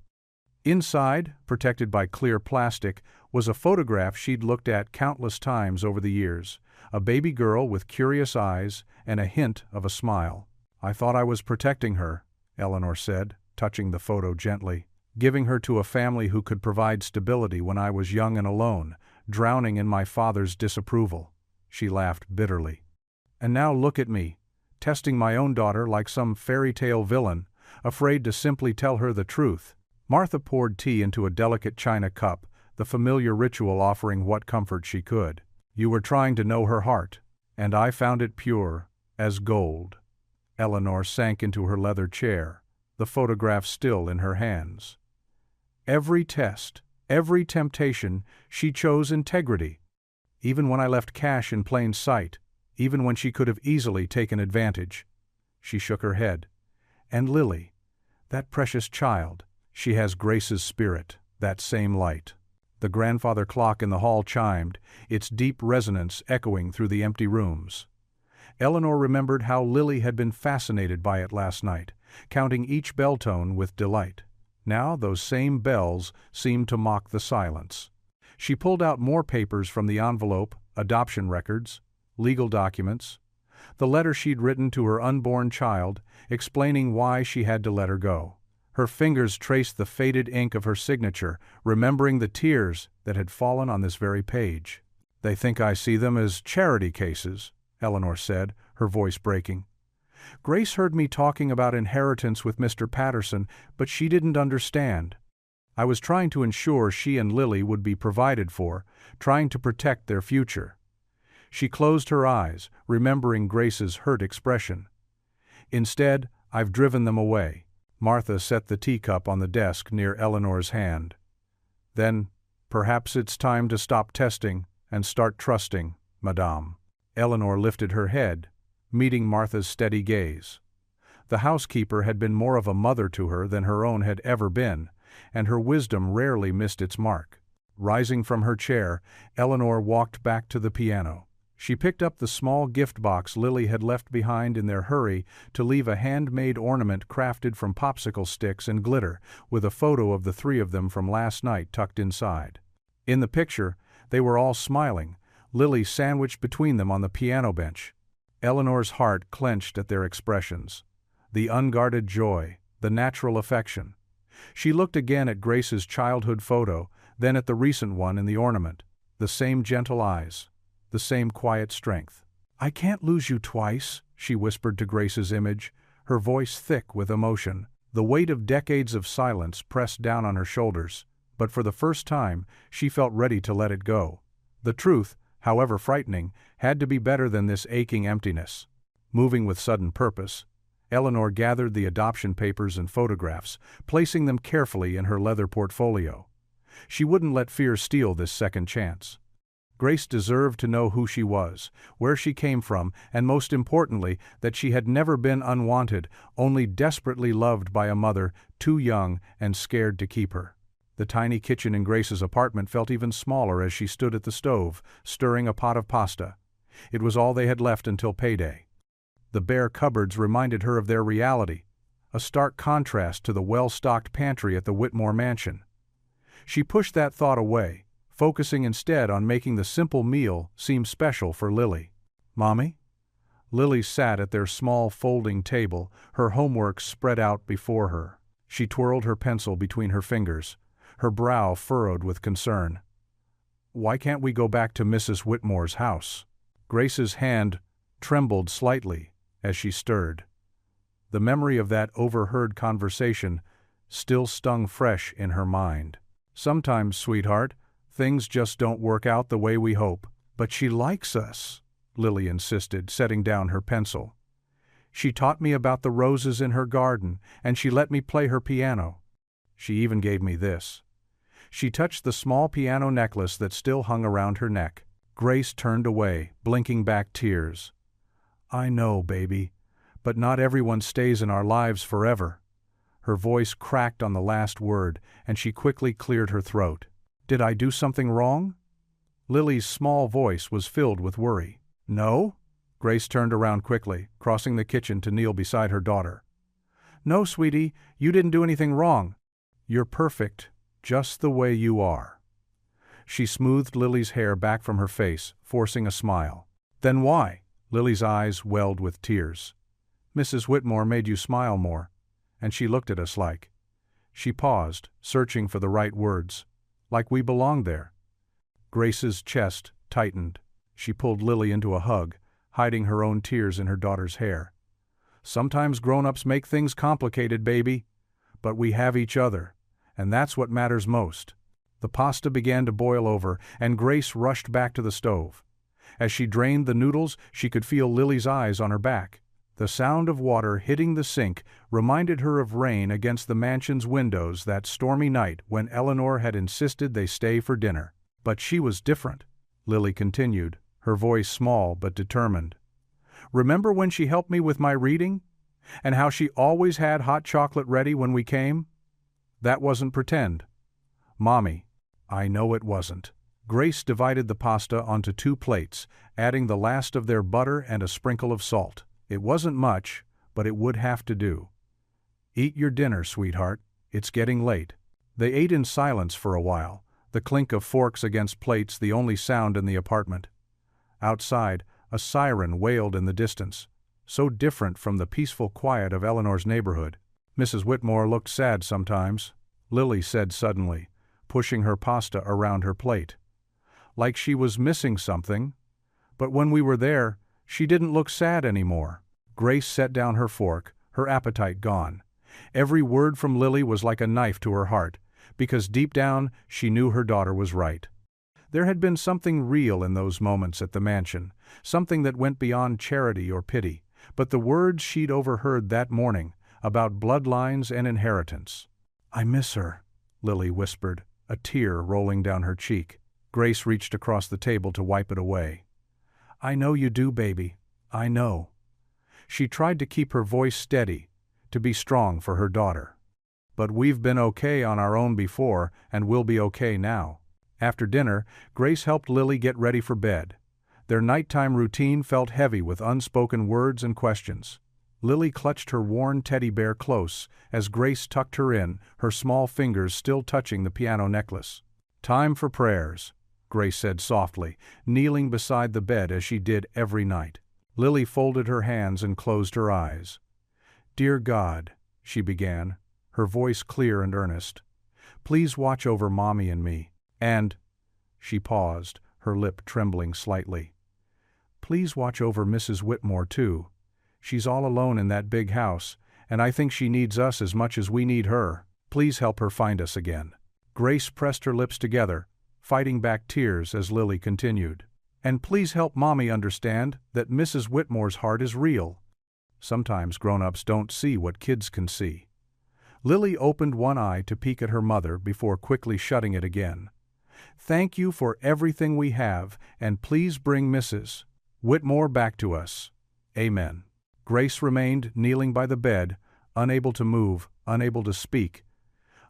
Inside, protected by clear plastic, was a photograph she'd looked at countless times over the years, a baby girl with curious eyes and a hint of a smile. "I thought I was protecting her," Eleanor said, touching the photo gently, "giving her to a family who could provide stability when I was young and alone, drowning in my father's disapproval." She laughed bitterly. "And now look at me, testing my own daughter like some fairy tale villain, afraid to simply tell her the truth." Martha poured tea into a delicate china cup, the familiar ritual offering what comfort she could. "You were trying to know her heart, and I found it pure as gold." Eleanor sank into her leather chair, the photograph still in her hands. "Every test, every temptation, she chose integrity. Even when I left cash in plain sight, even when she could have easily taken advantage." She shook her head. "And Lily, that precious child, she has Grace's spirit, that same light." The grandfather clock in the hall chimed, its deep resonance echoing through the empty rooms. Eleanor remembered how Lily had been fascinated by it last night, counting each bell tone with delight. Now those same bells seemed to mock the silence. She pulled out more papers from the envelope, adoption records, legal documents, the letter she'd written to her unborn child, explaining why she had to let her go. Her fingers traced the faded ink of her signature, remembering the tears that had fallen on this very page. "They think I see them as charity cases," Eleanor said, her voice breaking. "Grace heard me talking about inheritance with Mr. Patterson, but she didn't understand. I was trying to ensure she and Lily would be provided for, trying to protect their future. She closed her eyes, remembering Grace's hurt expression. Instead, I've driven them away. Martha set the teacup on the desk near Eleanor's hand. Then, perhaps it's time to stop testing and start trusting, Madame. Eleanor lifted her head, meeting Martha's steady gaze. The housekeeper had been more of a mother to her than her own had ever been, and her wisdom rarely missed its mark. Rising from her chair, Eleanor walked back to the piano. She picked up the small gift box Lily had left behind in their hurry to leave a handmade ornament crafted from popsicle sticks and glitter, with a photo of the three of them from last night tucked inside. In the picture, they were all smiling, Lily sandwiched between them on the piano bench. Eleanor's heart clenched at their expressions. The unguarded joy, the natural affection. She looked again at Grace's childhood photo, then at the recent one in the ornament. The same gentle eyes. The same quiet strength. "I can't lose you twice," she whispered to Grace's image, her voice thick with emotion. The weight of decades of silence pressed down on her shoulders, but for the first time, she felt ready to let it go. The truth, however frightening, had to be better than this aching emptiness. Moving with sudden purpose, Eleanor gathered the adoption papers and photographs, placing them carefully in her leather portfolio. She wouldn't let fear steal this second chance. Grace deserved to know who she was, where she came from, and most importantly, that she had never been unwanted, only desperately loved by a mother too young and scared to keep her. The tiny kitchen in Grace's apartment felt even smaller as she stood at the stove, stirring a pot of pasta. It was all they had left until payday. The bare cupboards reminded her of their reality, a stark contrast to the well-stocked pantry at the Whitmore mansion. She pushed that thought away, focusing instead on making the simple meal seem special for Lily. "Mommy?" Lily sat at their small folding table, her homework spread out before her. She twirled her pencil between her fingers, her brow furrowed with concern. "Why can't we go back to Mrs. Whitmore's house?" Grace's hand trembled slightly as she stirred. The memory of that overheard conversation still stung fresh in her mind. "Sometimes, sweetheart, things just don't work out the way we hope." "But she likes us," Lily insisted, setting down her pencil. "She taught me about the roses in her garden, and she let me play her piano. She even gave me this." She touched the small piano necklace that still hung around her neck. Grace turned away, blinking back tears. "I know, baby, but not everyone stays in our lives forever." Her voice cracked on the last word, and she quickly cleared her throat. "Did I do something wrong?" Lily's small voice was filled with worry. "No?" Grace turned around quickly, crossing the kitchen to kneel beside her daughter. "No, sweetie, you didn't do anything wrong. You're perfect, just the way you are." She smoothed Lily's hair back from her face, forcing a smile. "Then why?" Lily's eyes welled with tears. "Mrs. Whitmore made you smile more, and she looked at us like." She paused, searching for the right words. "Like we belonged there." Grace's chest tightened. She pulled Lily into a hug, hiding her own tears in her daughter's hair. "Sometimes grown-ups make things complicated, baby. But we have each other, and that's what matters most." The pasta began to boil over, and Grace rushed back to the stove. As she drained the noodles, she could feel Lily's eyes on her back. The sound of water hitting the sink reminded her of rain against the mansion's windows that stormy night when Eleanor had insisted they stay for dinner. "But she was different," Lily continued, her voice small but determined. "Remember when she helped me with my reading? And how she always had hot chocolate ready when we came? That wasn't pretend." "Mommy, I know it wasn't." Grace divided the pasta onto 2 plates, adding the last of their butter and a sprinkle of salt. It wasn't much, but it would have to do. "Eat your dinner, sweetheart. It's getting late." They ate in silence for a while, the clink of forks against plates the only sound in the apartment. Outside, a siren wailed in the distance, so different from the peaceful quiet of Eleanor's neighborhood. "Mrs. Whitmore looked sad sometimes," Lily said suddenly, pushing her pasta around her plate. "Like she was missing something. But when we were there, she didn't look sad anymore." Grace set down her fork, her appetite gone. Every word from Lily was like a knife to her heart, because deep down she knew her daughter was right. There had been something real in those moments at the mansion, something that went beyond charity or pity, but the words she'd overheard that morning about bloodlines and inheritance. "I miss her," Lily whispered, a tear rolling down her cheek. Grace reached across the table to wipe it away. "I know you do, baby. I know." She tried to keep her voice steady, to be strong for her daughter. "But we've been okay on our own before, and we'll be okay now." After dinner, Grace helped Lily get ready for bed. Their nighttime routine felt heavy with unspoken words and questions. Lily clutched her worn teddy bear close as Grace tucked her in, her small fingers still touching the piano necklace. "Time for prayers," Grace said softly, kneeling beside the bed as she did every night. Lily folded her hands and closed her eyes. "Dear God," she began, her voice clear and earnest, "please watch over Mommy and me. And," she paused, her lip trembling slightly, "please watch over Mrs. Whitmore too. She's all alone in that big house, and I think she needs us as much as we need her. Please help her find us again." Grace pressed her lips together, fighting back tears as Lily continued. "And please help Mommy understand that Mrs. Whitmore's heart is real. Sometimes grown-ups don't see what kids can see." Lily opened one eye to peek at her mother before quickly shutting it again. "Thank you for everything we have, and please bring Mrs. Whitmore back to us. Amen." Grace remained kneeling by the bed, unable to move, unable to speak.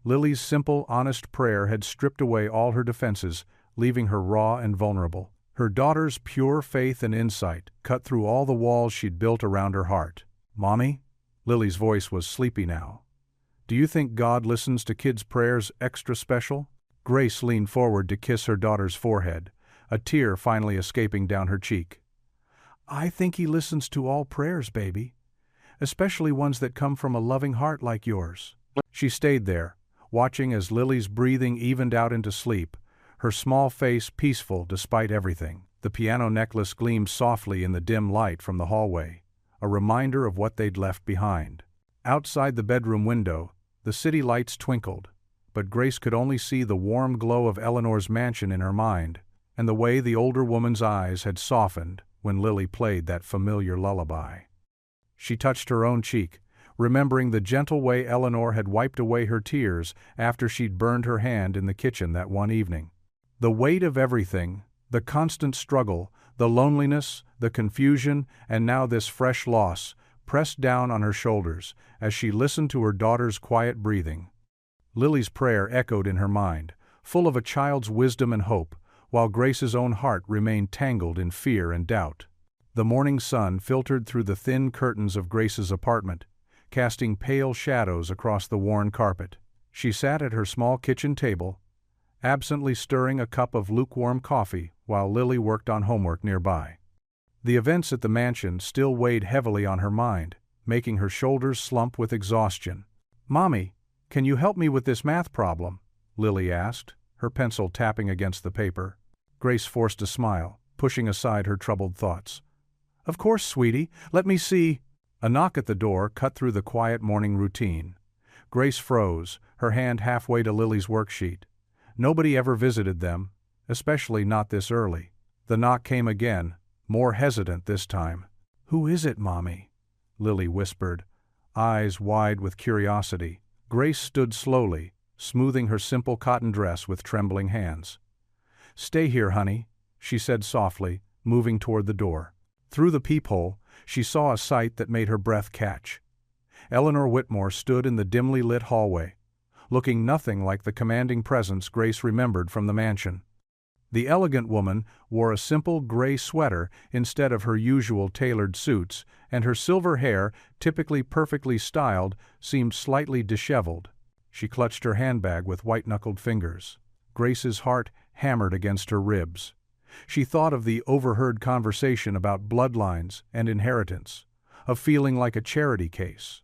Lily's simple, honest prayer had stripped away all her defenses, leaving her raw and vulnerable. Her daughter's pure faith and insight cut through all the walls she'd built around her heart. "Mommy?" Lily's voice was sleepy now. "Do you think God listens to kids' prayers extra special?" Grace leaned forward to kiss her daughter's forehead, a tear finally escaping down her cheek. "I think He listens to all prayers, baby, especially ones that come from a loving heart like yours." She stayed there, watching as Lily's breathing evened out into sleep, her small face peaceful despite everything. The piano necklace gleamed softly in the dim light from the hallway, a reminder of what they'd left behind. Outside the bedroom window, the city lights twinkled, but Grace could only see the warm glow of Eleanor's mansion in her mind, and the way the older woman's eyes had softened when Lily played that familiar lullaby. She touched her own cheek, remembering the gentle way Eleanor had wiped away her tears after she'd burned her hand in the kitchen that one evening. The weight of everything, the constant struggle, the loneliness, the confusion, and now this fresh loss, pressed down on her shoulders as she listened to her daughter's quiet breathing. Lily's prayer echoed in her mind, full of a child's wisdom and hope, while Grace's own heart remained tangled in fear and doubt. The morning sun filtered through the thin curtains of Grace's apartment, casting pale shadows across the worn carpet. She sat at her small kitchen table, absently stirring a cup of lukewarm coffee while Lily worked on homework nearby. The events at the mansion still weighed heavily on her mind, making her shoulders slump with exhaustion. "Mommy, can you help me with this math problem?" Lily asked, her pencil tapping against the paper. Grace forced a smile, pushing aside her troubled thoughts. "Of course, sweetie. Let me see." A knock at the door cut through the quiet morning routine. Grace froze, her hand halfway to Lily's worksheet. Nobody ever visited them, especially not this early. The knock came again, more hesitant this time. "Who is it, Mommy?" Lily whispered, eyes wide with curiosity. Grace stood slowly, smoothing her simple cotton dress with trembling hands. "Stay here, honey," she said softly, moving toward the door. Through the peephole, she saw a sight that made her breath catch. Eleanor Whitmore stood in the dimly lit hallway, looking nothing like the commanding presence Grace remembered from the mansion. The elegant woman wore a simple gray sweater instead of her usual tailored suits, and her silver hair, typically perfectly styled, seemed slightly disheveled. She clutched her handbag with white-knuckled fingers. Grace's heart hammered against her ribs. She thought of the overheard conversation about bloodlines and inheritance, of feeling like a charity case.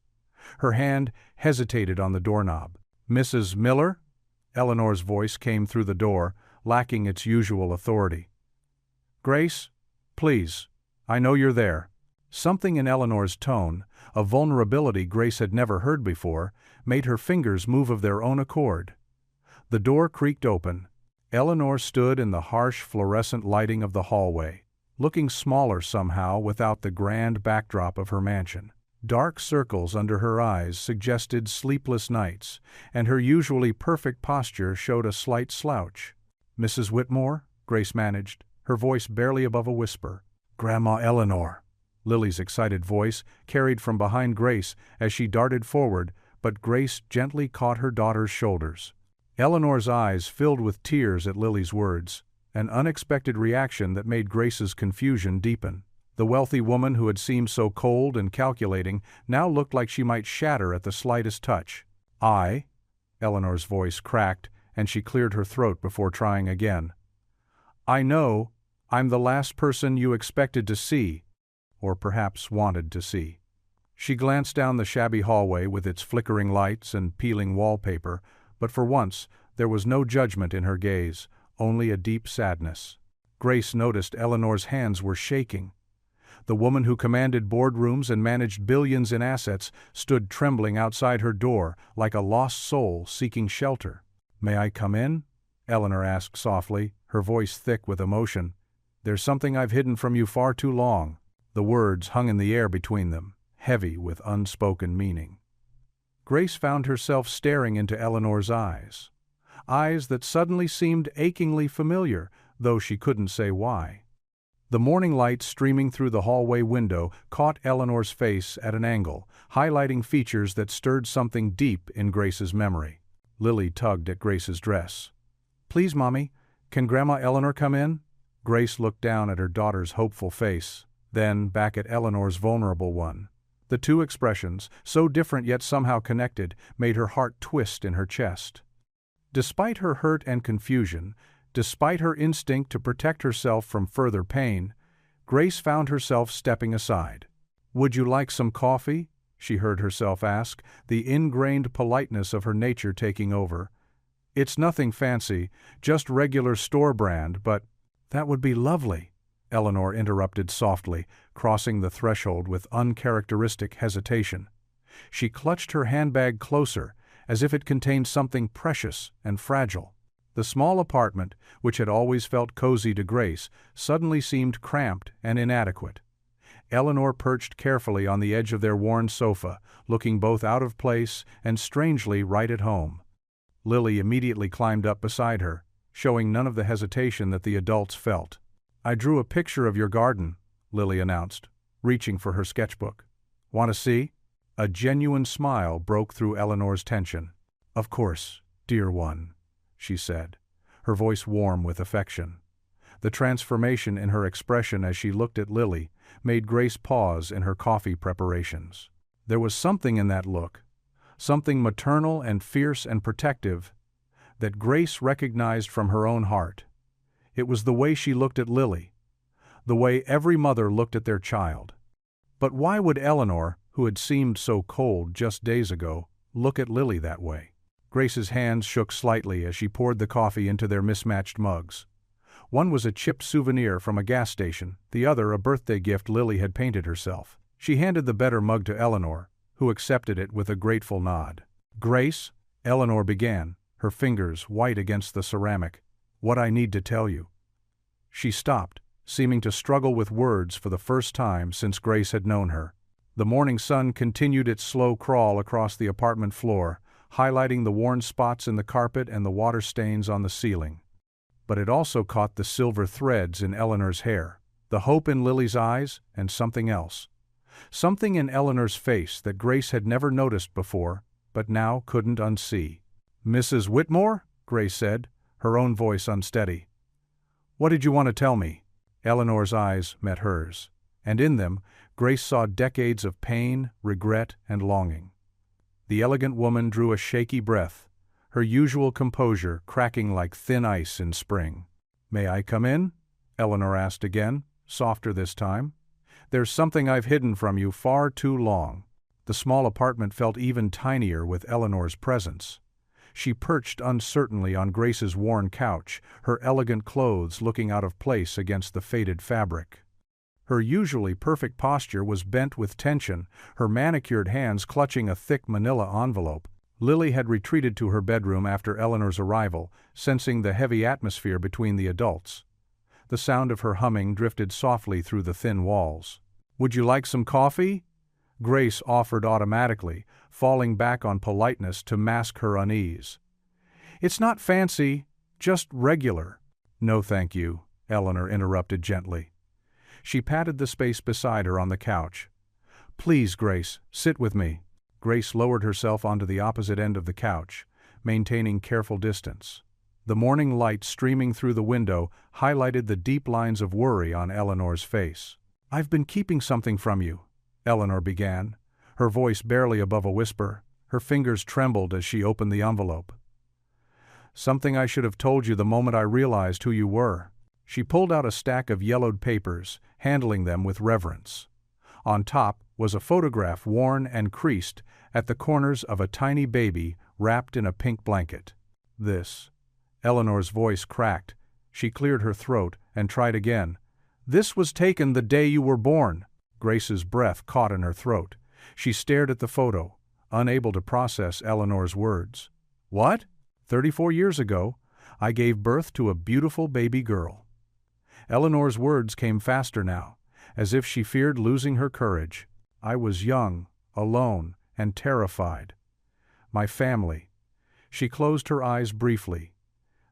Her hand hesitated on the doorknob. "Mrs. Miller?" Eleanor's voice came through the door, lacking its usual authority. "Grace? Please. I know you're there." Something in Eleanor's tone, a vulnerability Grace had never heard before, made her fingers move of their own accord. The door creaked open. Eleanor stood in the harsh fluorescent lighting of the hallway, looking smaller somehow without the grand backdrop of her mansion. Dark circles under her eyes suggested sleepless nights, and her usually perfect posture showed a slight slouch. "Mrs. Whitmore?" Grace managed, her voice barely above a whisper. "Grandma Eleanor." Lily's excited voice carried from behind Grace as she darted forward, but Grace gently caught her daughter's shoulders. Eleanor's eyes filled with tears at Lily's words, an unexpected reaction that made Grace's confusion deepen. The wealthy woman who had seemed so cold and calculating now looked like she might shatter at the slightest touch. Eleanor's voice cracked, and she cleared her throat before trying again. "I know, I'm the last person you expected to see, or perhaps wanted to see." She glanced down the shabby hallway with its flickering lights and peeling wallpaper, but for once there was no judgment in her gaze, only a deep sadness. Grace noticed Eleanor's hands were shaking. The woman who commanded boardrooms and managed billions in assets stood trembling outside her door like a lost soul seeking shelter. "May I come in?" Eleanor asked softly, her voice thick with emotion. "There's something I've hidden from you far too long." The words hung in the air between them, heavy with unspoken meaning. Grace found herself staring into Eleanor's eyes that suddenly seemed achingly familiar, though she couldn't say why. The morning light streaming through the hallway window caught Eleanor's face at an angle, highlighting features that stirred something deep in Grace's memory. Lily tugged at Grace's dress. "Please, Mommy, can Grandma Eleanor come in?" Grace looked down at her daughter's hopeful face, then back at Eleanor's vulnerable one. The two expressions, so different yet somehow connected, made her heart twist in her chest. Despite her hurt and confusion, despite her instinct to protect herself from further pain, Grace found herself stepping aside. "Would you like some coffee?" she heard herself ask, the ingrained politeness of her nature taking over. "It's nothing fancy, just regular store brand, but—" "That would be lovely," Eleanor interrupted softly, crossing the threshold with uncharacteristic hesitation. She clutched her handbag closer, as if it contained something precious and fragile. The small apartment, which had always felt cozy to Grace, suddenly seemed cramped and inadequate. Eleanor perched carefully on the edge of their worn sofa, looking both out of place and strangely right at home. Lily immediately climbed up beside her, showing none of the hesitation that the adults felt. "I drew a picture of your garden," Lily announced, reaching for her sketchbook. "Want to see?" A genuine smile broke through Eleanor's tension. "Of course, dear one," she said, her voice warm with affection. The transformation in her expression as she looked at Lily made Grace pause in her coffee preparations. There was something in that look, something maternal and fierce and protective, that Grace recognized from her own heart. It was the way she looked at Lily, the way every mother looked at their child. But why would Eleanor, who had seemed so cold just days ago, look at Lily that way? Grace's hands shook slightly as she poured the coffee into their mismatched mugs. One was a chipped souvenir from a gas station, the other a birthday gift Lily had painted herself. She handed the better mug to Eleanor, who accepted it with a grateful nod. "Grace," Eleanor began, her fingers white against the ceramic, "what I need to tell you." She stopped, seeming to struggle with words for the first time since Grace had known her. The morning sun continued its slow crawl across the apartment floor, highlighting the worn spots in the carpet and the water stains on the ceiling. But it also caught the silver threads in Eleanor's hair, the hope in Lily's eyes, and something else. Something in Eleanor's face that Grace had never noticed before, but now couldn't unsee. "Mrs. Whitmore?" Grace said, her own voice unsteady. "What did you want to tell me?" Eleanor's eyes met hers, and in them Grace saw decades of pain, regret, and longing. The elegant woman drew a shaky breath, her usual composure cracking like thin ice in spring. "May I come in?" Eleanor asked again, softer this time. "There's something I've hidden from you far too long." The small apartment felt even tinier with Eleanor's presence. She perched uncertainly on Grace's worn couch, her elegant clothes looking out of place against the faded fabric. Her usually perfect posture was bent with tension, her manicured hands clutching a thick manila envelope. Lily had retreated to her bedroom after Eleanor's arrival, sensing the heavy atmosphere between the adults. The sound of her humming drifted softly through the thin walls. "Would you like some coffee?" Grace offered automatically, falling back on politeness to mask her unease. "It's not fancy, just regular." "No, thank you," Eleanor interrupted gently. She patted the space beside her on the couch. "Please, Grace, sit with me." Grace lowered herself onto the opposite end of the couch, maintaining careful distance. The morning light streaming through the window highlighted the deep lines of worry on Eleanor's face. "I've been keeping something from you," Eleanor began, her voice barely above a whisper. Her fingers trembled as she opened the envelope. "Something I should have told you the moment I realized who you were." She pulled out a stack of yellowed papers, handling them with reverence. On top was a photograph worn and creased at the corners of a tiny baby wrapped in a pink blanket. "This." Eleanor's voice cracked. She cleared her throat and tried again. "This was taken the day you were born." Grace's breath caught in her throat. She stared at the photo, unable to process Eleanor's words. "What? 34 years ago, I gave birth to a beautiful baby girl." Eleanor's words came faster now, as if she feared losing her courage. "I was young, alone, and terrified. My family." She closed her eyes briefly.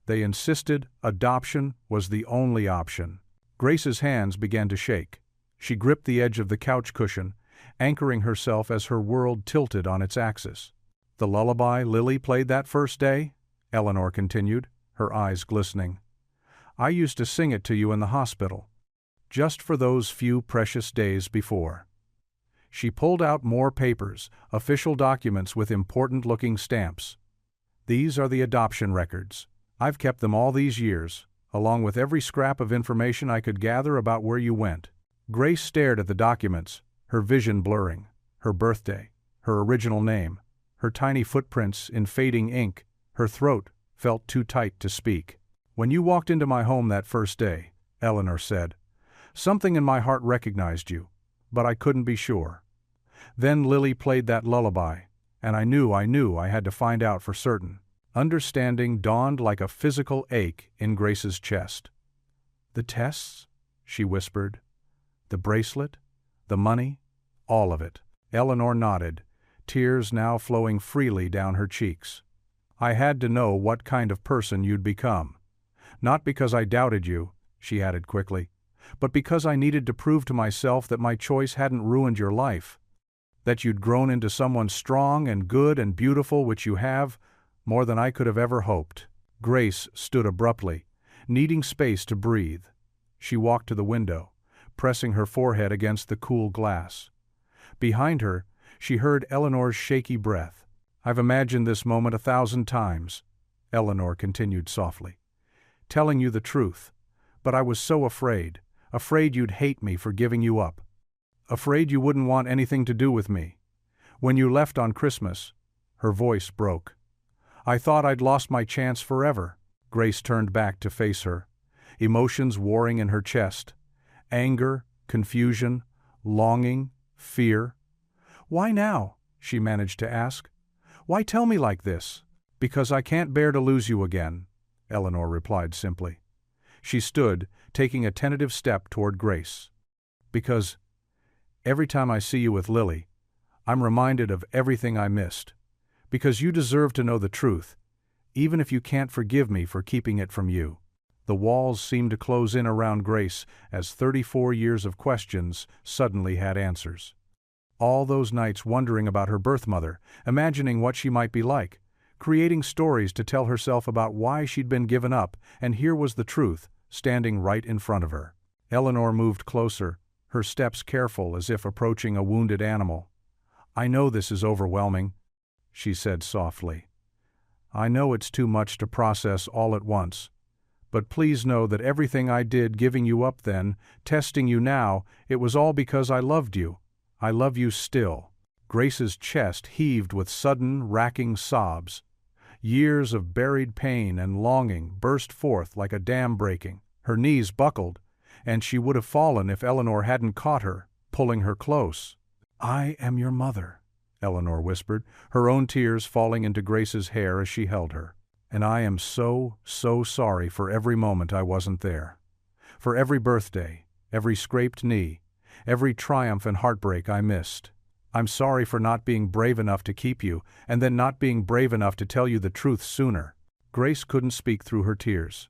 They insisted adoption was the only option. Grace's hands began to shake. She gripped the edge of the couch cushion, anchoring herself as her world tilted on its axis. "The lullaby Lily played that first day?" Eleanor continued, her eyes glistening. "I used to sing it to you in the hospital, just for those few precious days before." She pulled out more papers, official documents with important-looking stamps. "These are the adoption records. I've kept them all these years, along with every scrap of information I could gather about where you went." Grace stared at the documents, her vision blurring. Her birthday, her original name, her tiny footprints in fading ink. Her throat felt too tight to speak. "When you walked into my home that first day," Eleanor said, "something in my heart recognized you, but I couldn't be sure. Then Lily played that lullaby, and I knew I had to find out for certain." Understanding dawned like a physical ache in Grace's chest. "The tests?" she whispered. "The bracelet? The money? All of it." Eleanor nodded, tears now flowing freely down her cheeks. "I had to know what kind of person you'd become. Not because I doubted you," she added quickly, "but because I needed to prove to myself that my choice hadn't ruined your life. That you'd grown into someone strong and good and beautiful, which you have, more than I could have ever hoped." Grace stood abruptly, needing space to breathe. She walked to the window, pressing her forehead against the cool glass. Behind her, she heard Eleanor's shaky breath. "I've imagined this moment 1,000 times," Eleanor continued softly, "telling you the truth, but I was so afraid you'd hate me for giving you up. Afraid you wouldn't want anything to do with me. When you left on Christmas," her voice broke, "I thought I'd lost my chance forever." Grace turned back to face her, emotions warring in her chest. Anger, confusion, longing, fear. "Why now?" she managed to ask. "Why tell me like this?" "Because I can't bear to lose you again," Eleanor replied simply. She stood, taking a tentative step toward Grace. "Because every time I see you with Lily, I'm reminded of everything I missed. Because you deserve to know the truth, even if you can't forgive me for keeping it from you." The walls seemed to close in around Grace as 34 years of questions suddenly had answers. All those nights wondering about her birth mother, imagining what she might be like, creating stories to tell herself about why she'd been given up, and here was the truth, standing right in front of her. Eleanor moved closer, her steps careful as if approaching a wounded animal. "I know this is overwhelming," she said softly. "I know it's too much to process all at once. But please know that everything I did giving you up then, testing you now, it was all because I loved you. I love you still." Grace's chest heaved with sudden, racking sobs. Years of buried pain and longing burst forth like a dam breaking. Her knees buckled, and she would have fallen if Eleanor hadn't caught her, pulling her close. "I am your mother," Eleanor whispered, her own tears falling into Grace's hair as she held her. "And I am so sorry for every moment I wasn't there. For every birthday, every scraped knee, every triumph and heartbreak I missed. I'm sorry for not being brave enough to keep you, and then not being brave enough to tell you the truth sooner." Grace couldn't speak through her tears.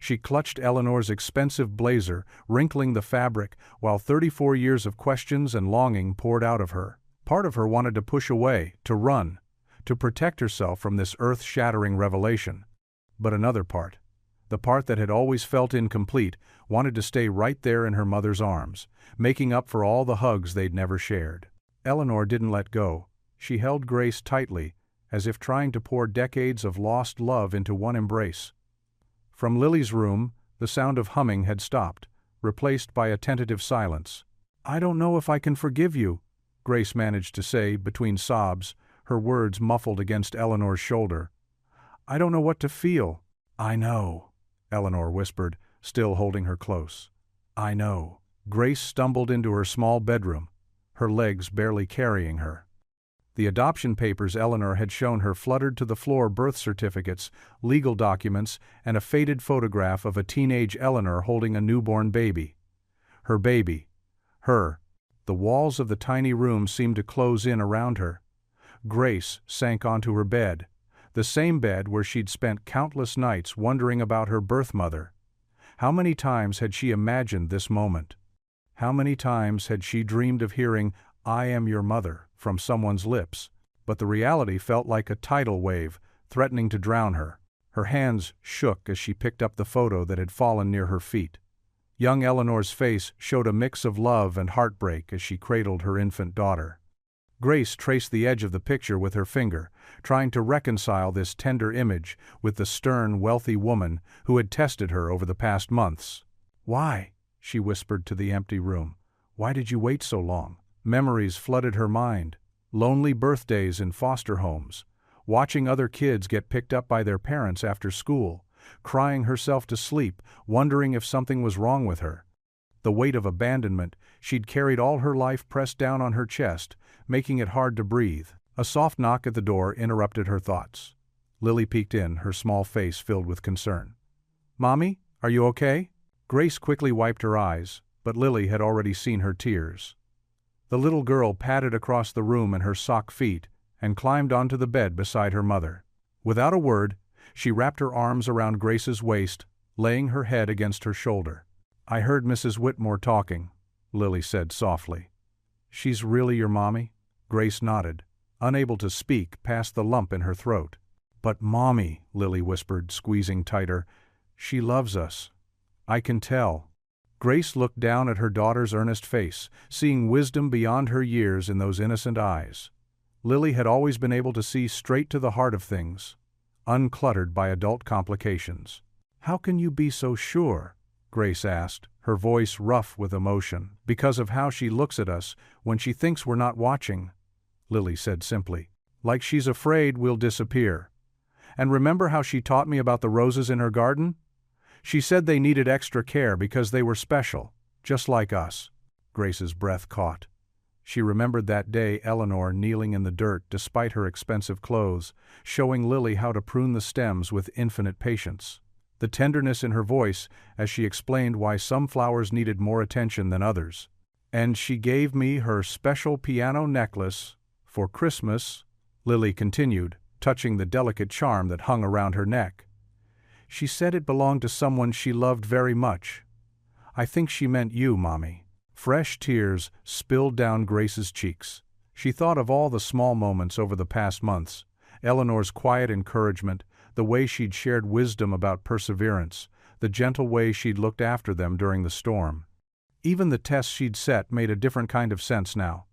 She clutched Eleanor's expensive blazer, wrinkling the fabric, while 34 years of questions and longing poured out of her. Part of her wanted to push away, to run, to protect herself from this earth-shattering revelation. But another part, the part that had always felt incomplete, wanted to stay right there in her mother's arms, making up for all the hugs they'd never shared. Eleanor didn't let go. She held Grace tightly, as if trying to pour decades of lost love into one embrace. From Lily's room, the sound of humming had stopped, replaced by a tentative silence. "I don't know if I can forgive you," Grace managed to say between sobs, her words muffled against Eleanor's shoulder. "I don't know what to feel." "I know," Eleanor whispered, still holding her close. "I know." Grace stumbled into her small bedroom, her legs barely carrying her. The adoption papers Eleanor had shown her fluttered to the floor: birth certificates, legal documents, and a faded photograph of a teenage Eleanor holding a newborn baby. Her baby. Her. The walls of the tiny room seemed to close in around her. Grace sank onto her bed, the same bed where she'd spent countless nights wondering about her birth mother. How many times had she imagined this moment? How many times had she dreamed of hearing, "I am your mother," from someone's lips? But the reality felt like a tidal wave, threatening to drown her. Her hands shook as she picked up the photo that had fallen near her feet. Young Eleanor's face showed a mix of love and heartbreak as she cradled her infant daughter. Grace traced the edge of the picture with her finger, trying to reconcile this tender image with the stern, wealthy woman who had tested her over the past months. "Why?" she whispered to the empty room. "Why did you wait so long?" Memories flooded her mind. Lonely birthdays in foster homes, watching other kids get picked up by their parents after school, crying herself to sleep, wondering if something was wrong with her. The weight of abandonment she'd carried all her life pressed down on her chest, making it hard to breathe. A soft knock at the door interrupted her thoughts. Lily peeked in, her small face filled with concern. "Mommy, are you okay?" Grace quickly wiped her eyes, but Lily had already seen her tears. The little girl padded across the room in her sock feet and climbed onto the bed beside her mother. Without a word, she wrapped her arms around Grace's waist, laying her head against her shoulder. "I heard Mrs. Whitmore talking," Lily said softly. "She's really your mommy?" Grace nodded, unable to speak past the lump in her throat. "But Mommy," Lily whispered, squeezing tighter, "she loves us. I can tell." Grace looked down at her daughter's earnest face, seeing wisdom beyond her years in those innocent eyes. Lily had always been able to see straight to the heart of things, uncluttered by adult complications. "How can you be so sure?" Grace asked, her voice rough with emotion. "Because of how she looks at us when she thinks we're not watching," Lily said simply. "Like she's afraid we'll disappear. And remember how she taught me about the roses in her garden? She said they needed extra care because they were special, just like us." Grace's breath caught. She remembered that day Eleanor kneeling in the dirt despite her expensive clothes, showing Lily how to prune the stems with infinite patience. The tenderness in her voice as she explained why some flowers needed more attention than others. "And she gave me her special piano necklace for Christmas," Lily continued, touching the delicate charm that hung around her neck. "She said it belonged to someone she loved very much. I think she meant you, Mommy." Fresh tears spilled down Grace's cheeks. She thought of all the small moments over the past months, Eleanor's quiet encouragement, the way she'd shared wisdom about perseverance, the gentle way she'd looked after them during the storm. Even the tests she'd set made a different kind of sense now.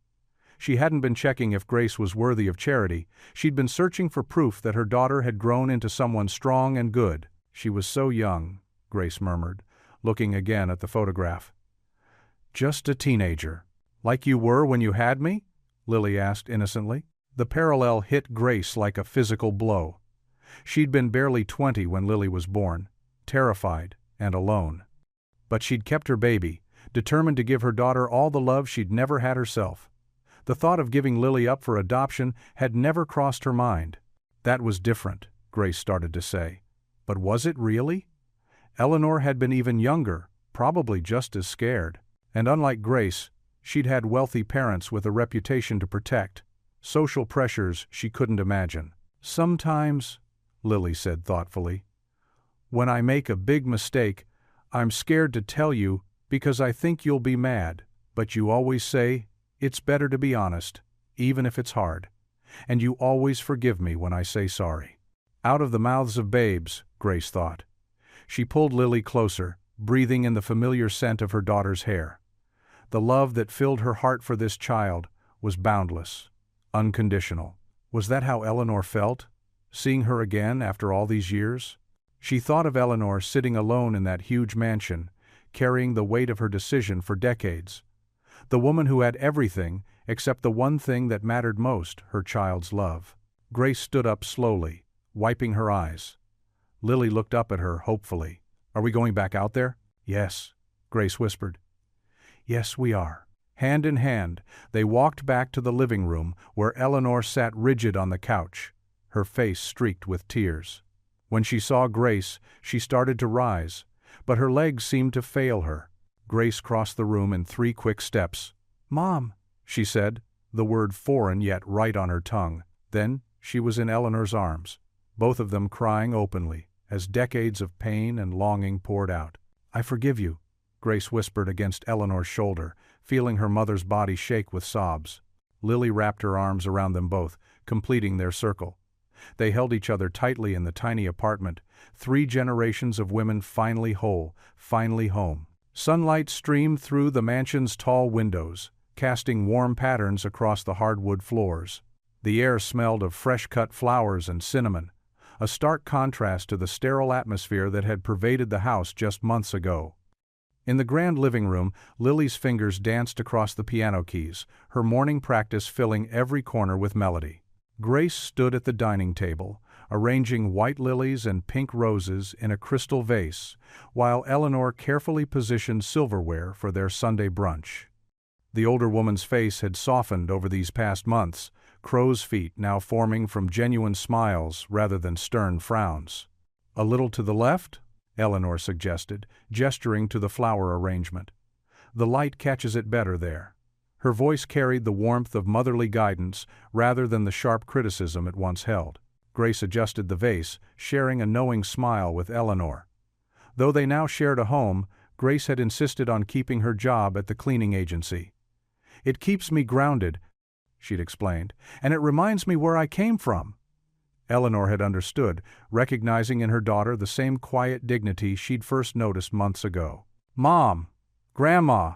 She hadn't been checking if Grace was worthy of charity, she'd been searching for proof that her daughter had grown into someone strong and good. "She was so young," Grace murmured, looking again at the photograph. "Just a teenager. Like you were when you had me?" Lily asked innocently. The parallel hit Grace like a physical blow. She'd been barely 20 when Lily was born, terrified and alone. But she'd kept her baby, determined to give her daughter all the love she'd never had herself. The thought of giving Lily up for adoption had never crossed her mind. That was different, Grace started to say. But was it really? Eleanor had been even younger, probably just as scared. And unlike Grace, she'd had wealthy parents with a reputation to protect, social pressures she couldn't imagine. "Sometimes," Lily said thoughtfully, "when I make a big mistake, I'm scared to tell you because I think you'll be mad, but you always say, it's better to be honest, even if it's hard. And you always forgive me when I say sorry." Out of the mouths of babes, Grace thought. She pulled Lily closer, breathing in the familiar scent of her daughter's hair. The love that filled her heart for this child was boundless, unconditional. Was that how Eleanor felt, seeing her again after all these years? She thought of Eleanor sitting alone in that huge mansion, carrying the weight of her decision for decades. The woman who had everything except the one thing that mattered most, her child's love. Grace stood up slowly, wiping her eyes. Lily looked up at her hopefully. "Are we going back out there?" "Yes," Grace whispered. "Yes, we are." Hand in hand, they walked back to the living room where Eleanor sat rigid on the couch, her face streaked with tears. When she saw Grace, she started to rise, but her legs seemed to fail her. Grace crossed the room in 3 quick steps. "Mom," she said, the word foreign yet right on her tongue. Then she was in Eleanor's arms, both of them crying openly, as decades of pain and longing poured out. "I forgive you," Grace whispered against Eleanor's shoulder, feeling her mother's body shake with sobs. Lily wrapped her arms around them both, completing their circle. They held each other tightly in the tiny apartment, 3 generations of women finally whole, finally home. Sunlight streamed through the mansion's tall windows, casting warm patterns across the hardwood floors. The air smelled of fresh-cut flowers and cinnamon, a stark contrast to the sterile atmosphere that had pervaded the house just months ago. In the grand living room, Lily's fingers danced across the piano keys, her morning practice filling every corner with melody. Grace stood at the dining table, arranging white lilies and pink roses in a crystal vase, while Eleanor carefully positioned silverware for their Sunday brunch. The older woman's face had softened over these past months, crow's feet now forming from genuine smiles rather than stern frowns. "A little to the left?" Eleanor suggested, gesturing to the flower arrangement. "The light catches it better there." Her voice carried the warmth of motherly guidance rather than the sharp criticism it once held. Grace adjusted the vase, sharing a knowing smile with Eleanor. Though they now shared a home, Grace had insisted on keeping her job at the cleaning agency. "It keeps me grounded," she'd explained, "and it reminds me where I came from." Eleanor had understood, recognizing in her daughter the same quiet dignity she'd first noticed months ago. "Mom! Grandma!"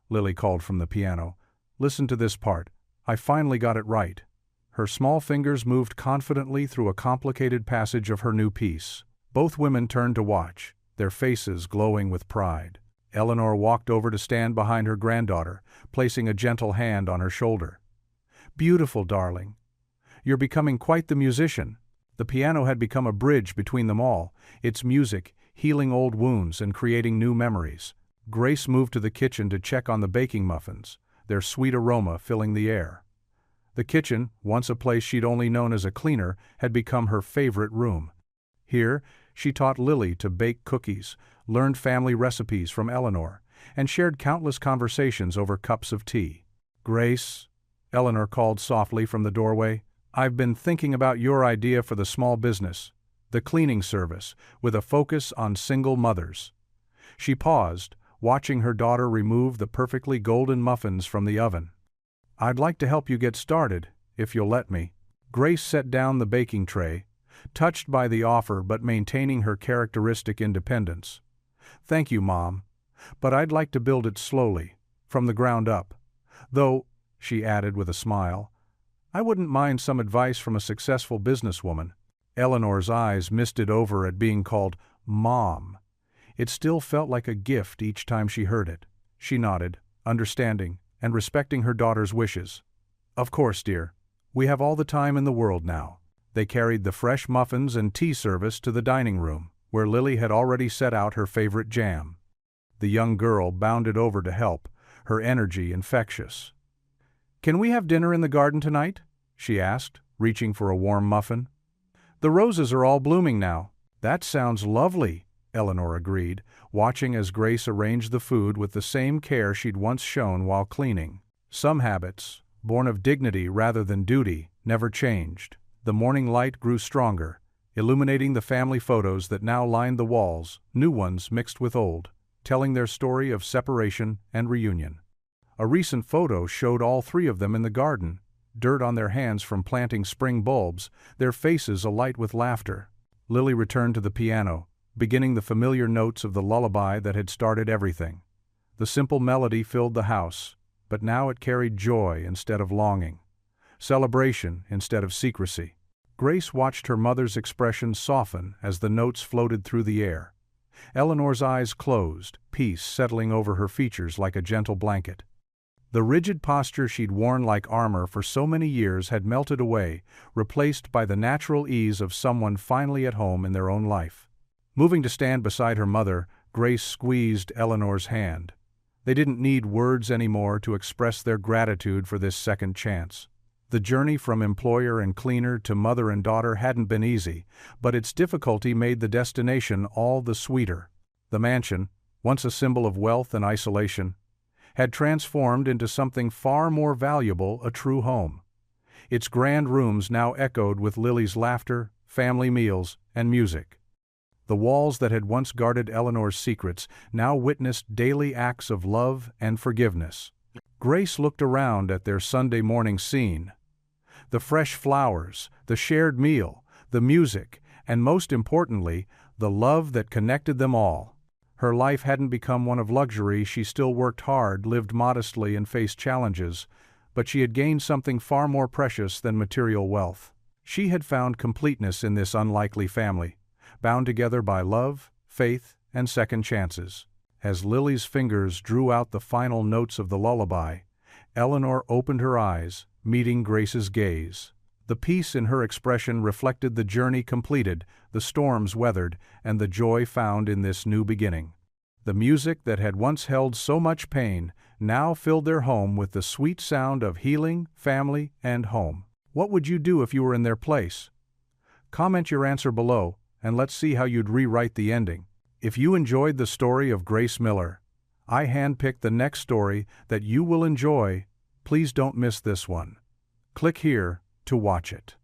Lily called from the piano. "Listen to this part. I finally got it right." Her small fingers moved confidently through a complicated passage of her new piece. Both women turned to watch, their faces glowing with pride. Eleanor walked over to stand behind her granddaughter, placing a gentle hand on her shoulder. "Beautiful, darling. You're becoming quite the musician." The piano had become a bridge between them all, its music healing old wounds and creating new memories. Grace moved to the kitchen to check on the baking muffins, their sweet aroma filling the air. The kitchen, once a place she'd only known as a cleaner, had become her favorite room. Here, she taught Lily to bake cookies, learned family recipes from Eleanor, and shared countless conversations over cups of tea. "Grace," Eleanor called softly from the doorway, "I've been thinking about your idea for the small business, the cleaning service, with a focus on single mothers." She paused, watching her daughter remove the perfectly golden muffins from the oven. "I'd like to help you get started, if you'll let me." Grace set down the baking tray, touched by the offer but maintaining her characteristic independence. "Thank you, Mom, but I'd like to build it slowly, from the ground up. Though," she added with a smile, "I wouldn't mind some advice from a successful businesswoman." Eleanor's eyes misted over at being called Mom. It still felt like a gift each time she heard it. She nodded, understanding and respecting her daughter's wishes. "Of course, dear. We have all the time in the world now." They carried the fresh muffins and tea service to the dining room, where Lily had already set out her favorite jam. The young girl bounded over to help, her energy infectious. "Can we have dinner in the garden tonight?" she asked, reaching for a warm muffin. "The roses are all blooming now." "That sounds lovely," Eleanor agreed, watching as Grace arranged the food with the same care she'd once shown while cleaning. Some habits, born of dignity rather than duty, never changed. The morning light grew stronger, illuminating the family photos that now lined the walls, new ones mixed with old, telling their story of separation and reunion. A recent photo showed all three of them in the garden, dirt on their hands from planting spring bulbs, their faces alight with laughter. Lily returned to the piano, beginning the familiar notes of the lullaby that had started everything. The simple melody filled the house, but now it carried joy instead of longing, celebration instead of secrecy. Grace watched her mother's expression soften as the notes floated through the air. Eleanor's eyes closed, peace settling over her features like a gentle blanket. The rigid posture she'd worn like armor for so many years had melted away, replaced by the natural ease of someone finally at home in their own life. Moving to stand beside her mother, Grace squeezed Eleanor's hand. They didn't need words anymore to express their gratitude for this second chance. The journey from employer and cleaner to mother and daughter hadn't been easy, but its difficulty made the destination all the sweeter. The mansion, once a symbol of wealth and isolation, had transformed into something far more valuable, a true home. Its grand rooms now echoed with Lily's laughter, family meals, and music. The walls that had once guarded Eleanor's secrets now witnessed daily acts of love and forgiveness. Grace looked around at their Sunday morning scene. The fresh flowers, the shared meal, the music, and most importantly, the love that connected them all. Her life hadn't become one of luxury. She still worked hard, lived modestly, and faced challenges, but she had gained something far more precious than material wealth. She had found completeness in this unlikely family, bound together by love, faith, and second chances. As Lily's fingers drew out the final notes of the lullaby, Eleanor opened her eyes, meeting Grace's gaze. The peace in her expression reflected the journey completed, the storms weathered, and the joy found in this new beginning. The music that had once held so much pain now filled their home with the sweet sound of healing, family, and home. What would you do if you were in their place? Comment your answer below, and let's see how you'd rewrite the ending. If you enjoyed the story of Grace Miller, I handpicked the next story that you will enjoy. Please don't miss this one. Click here to watch it.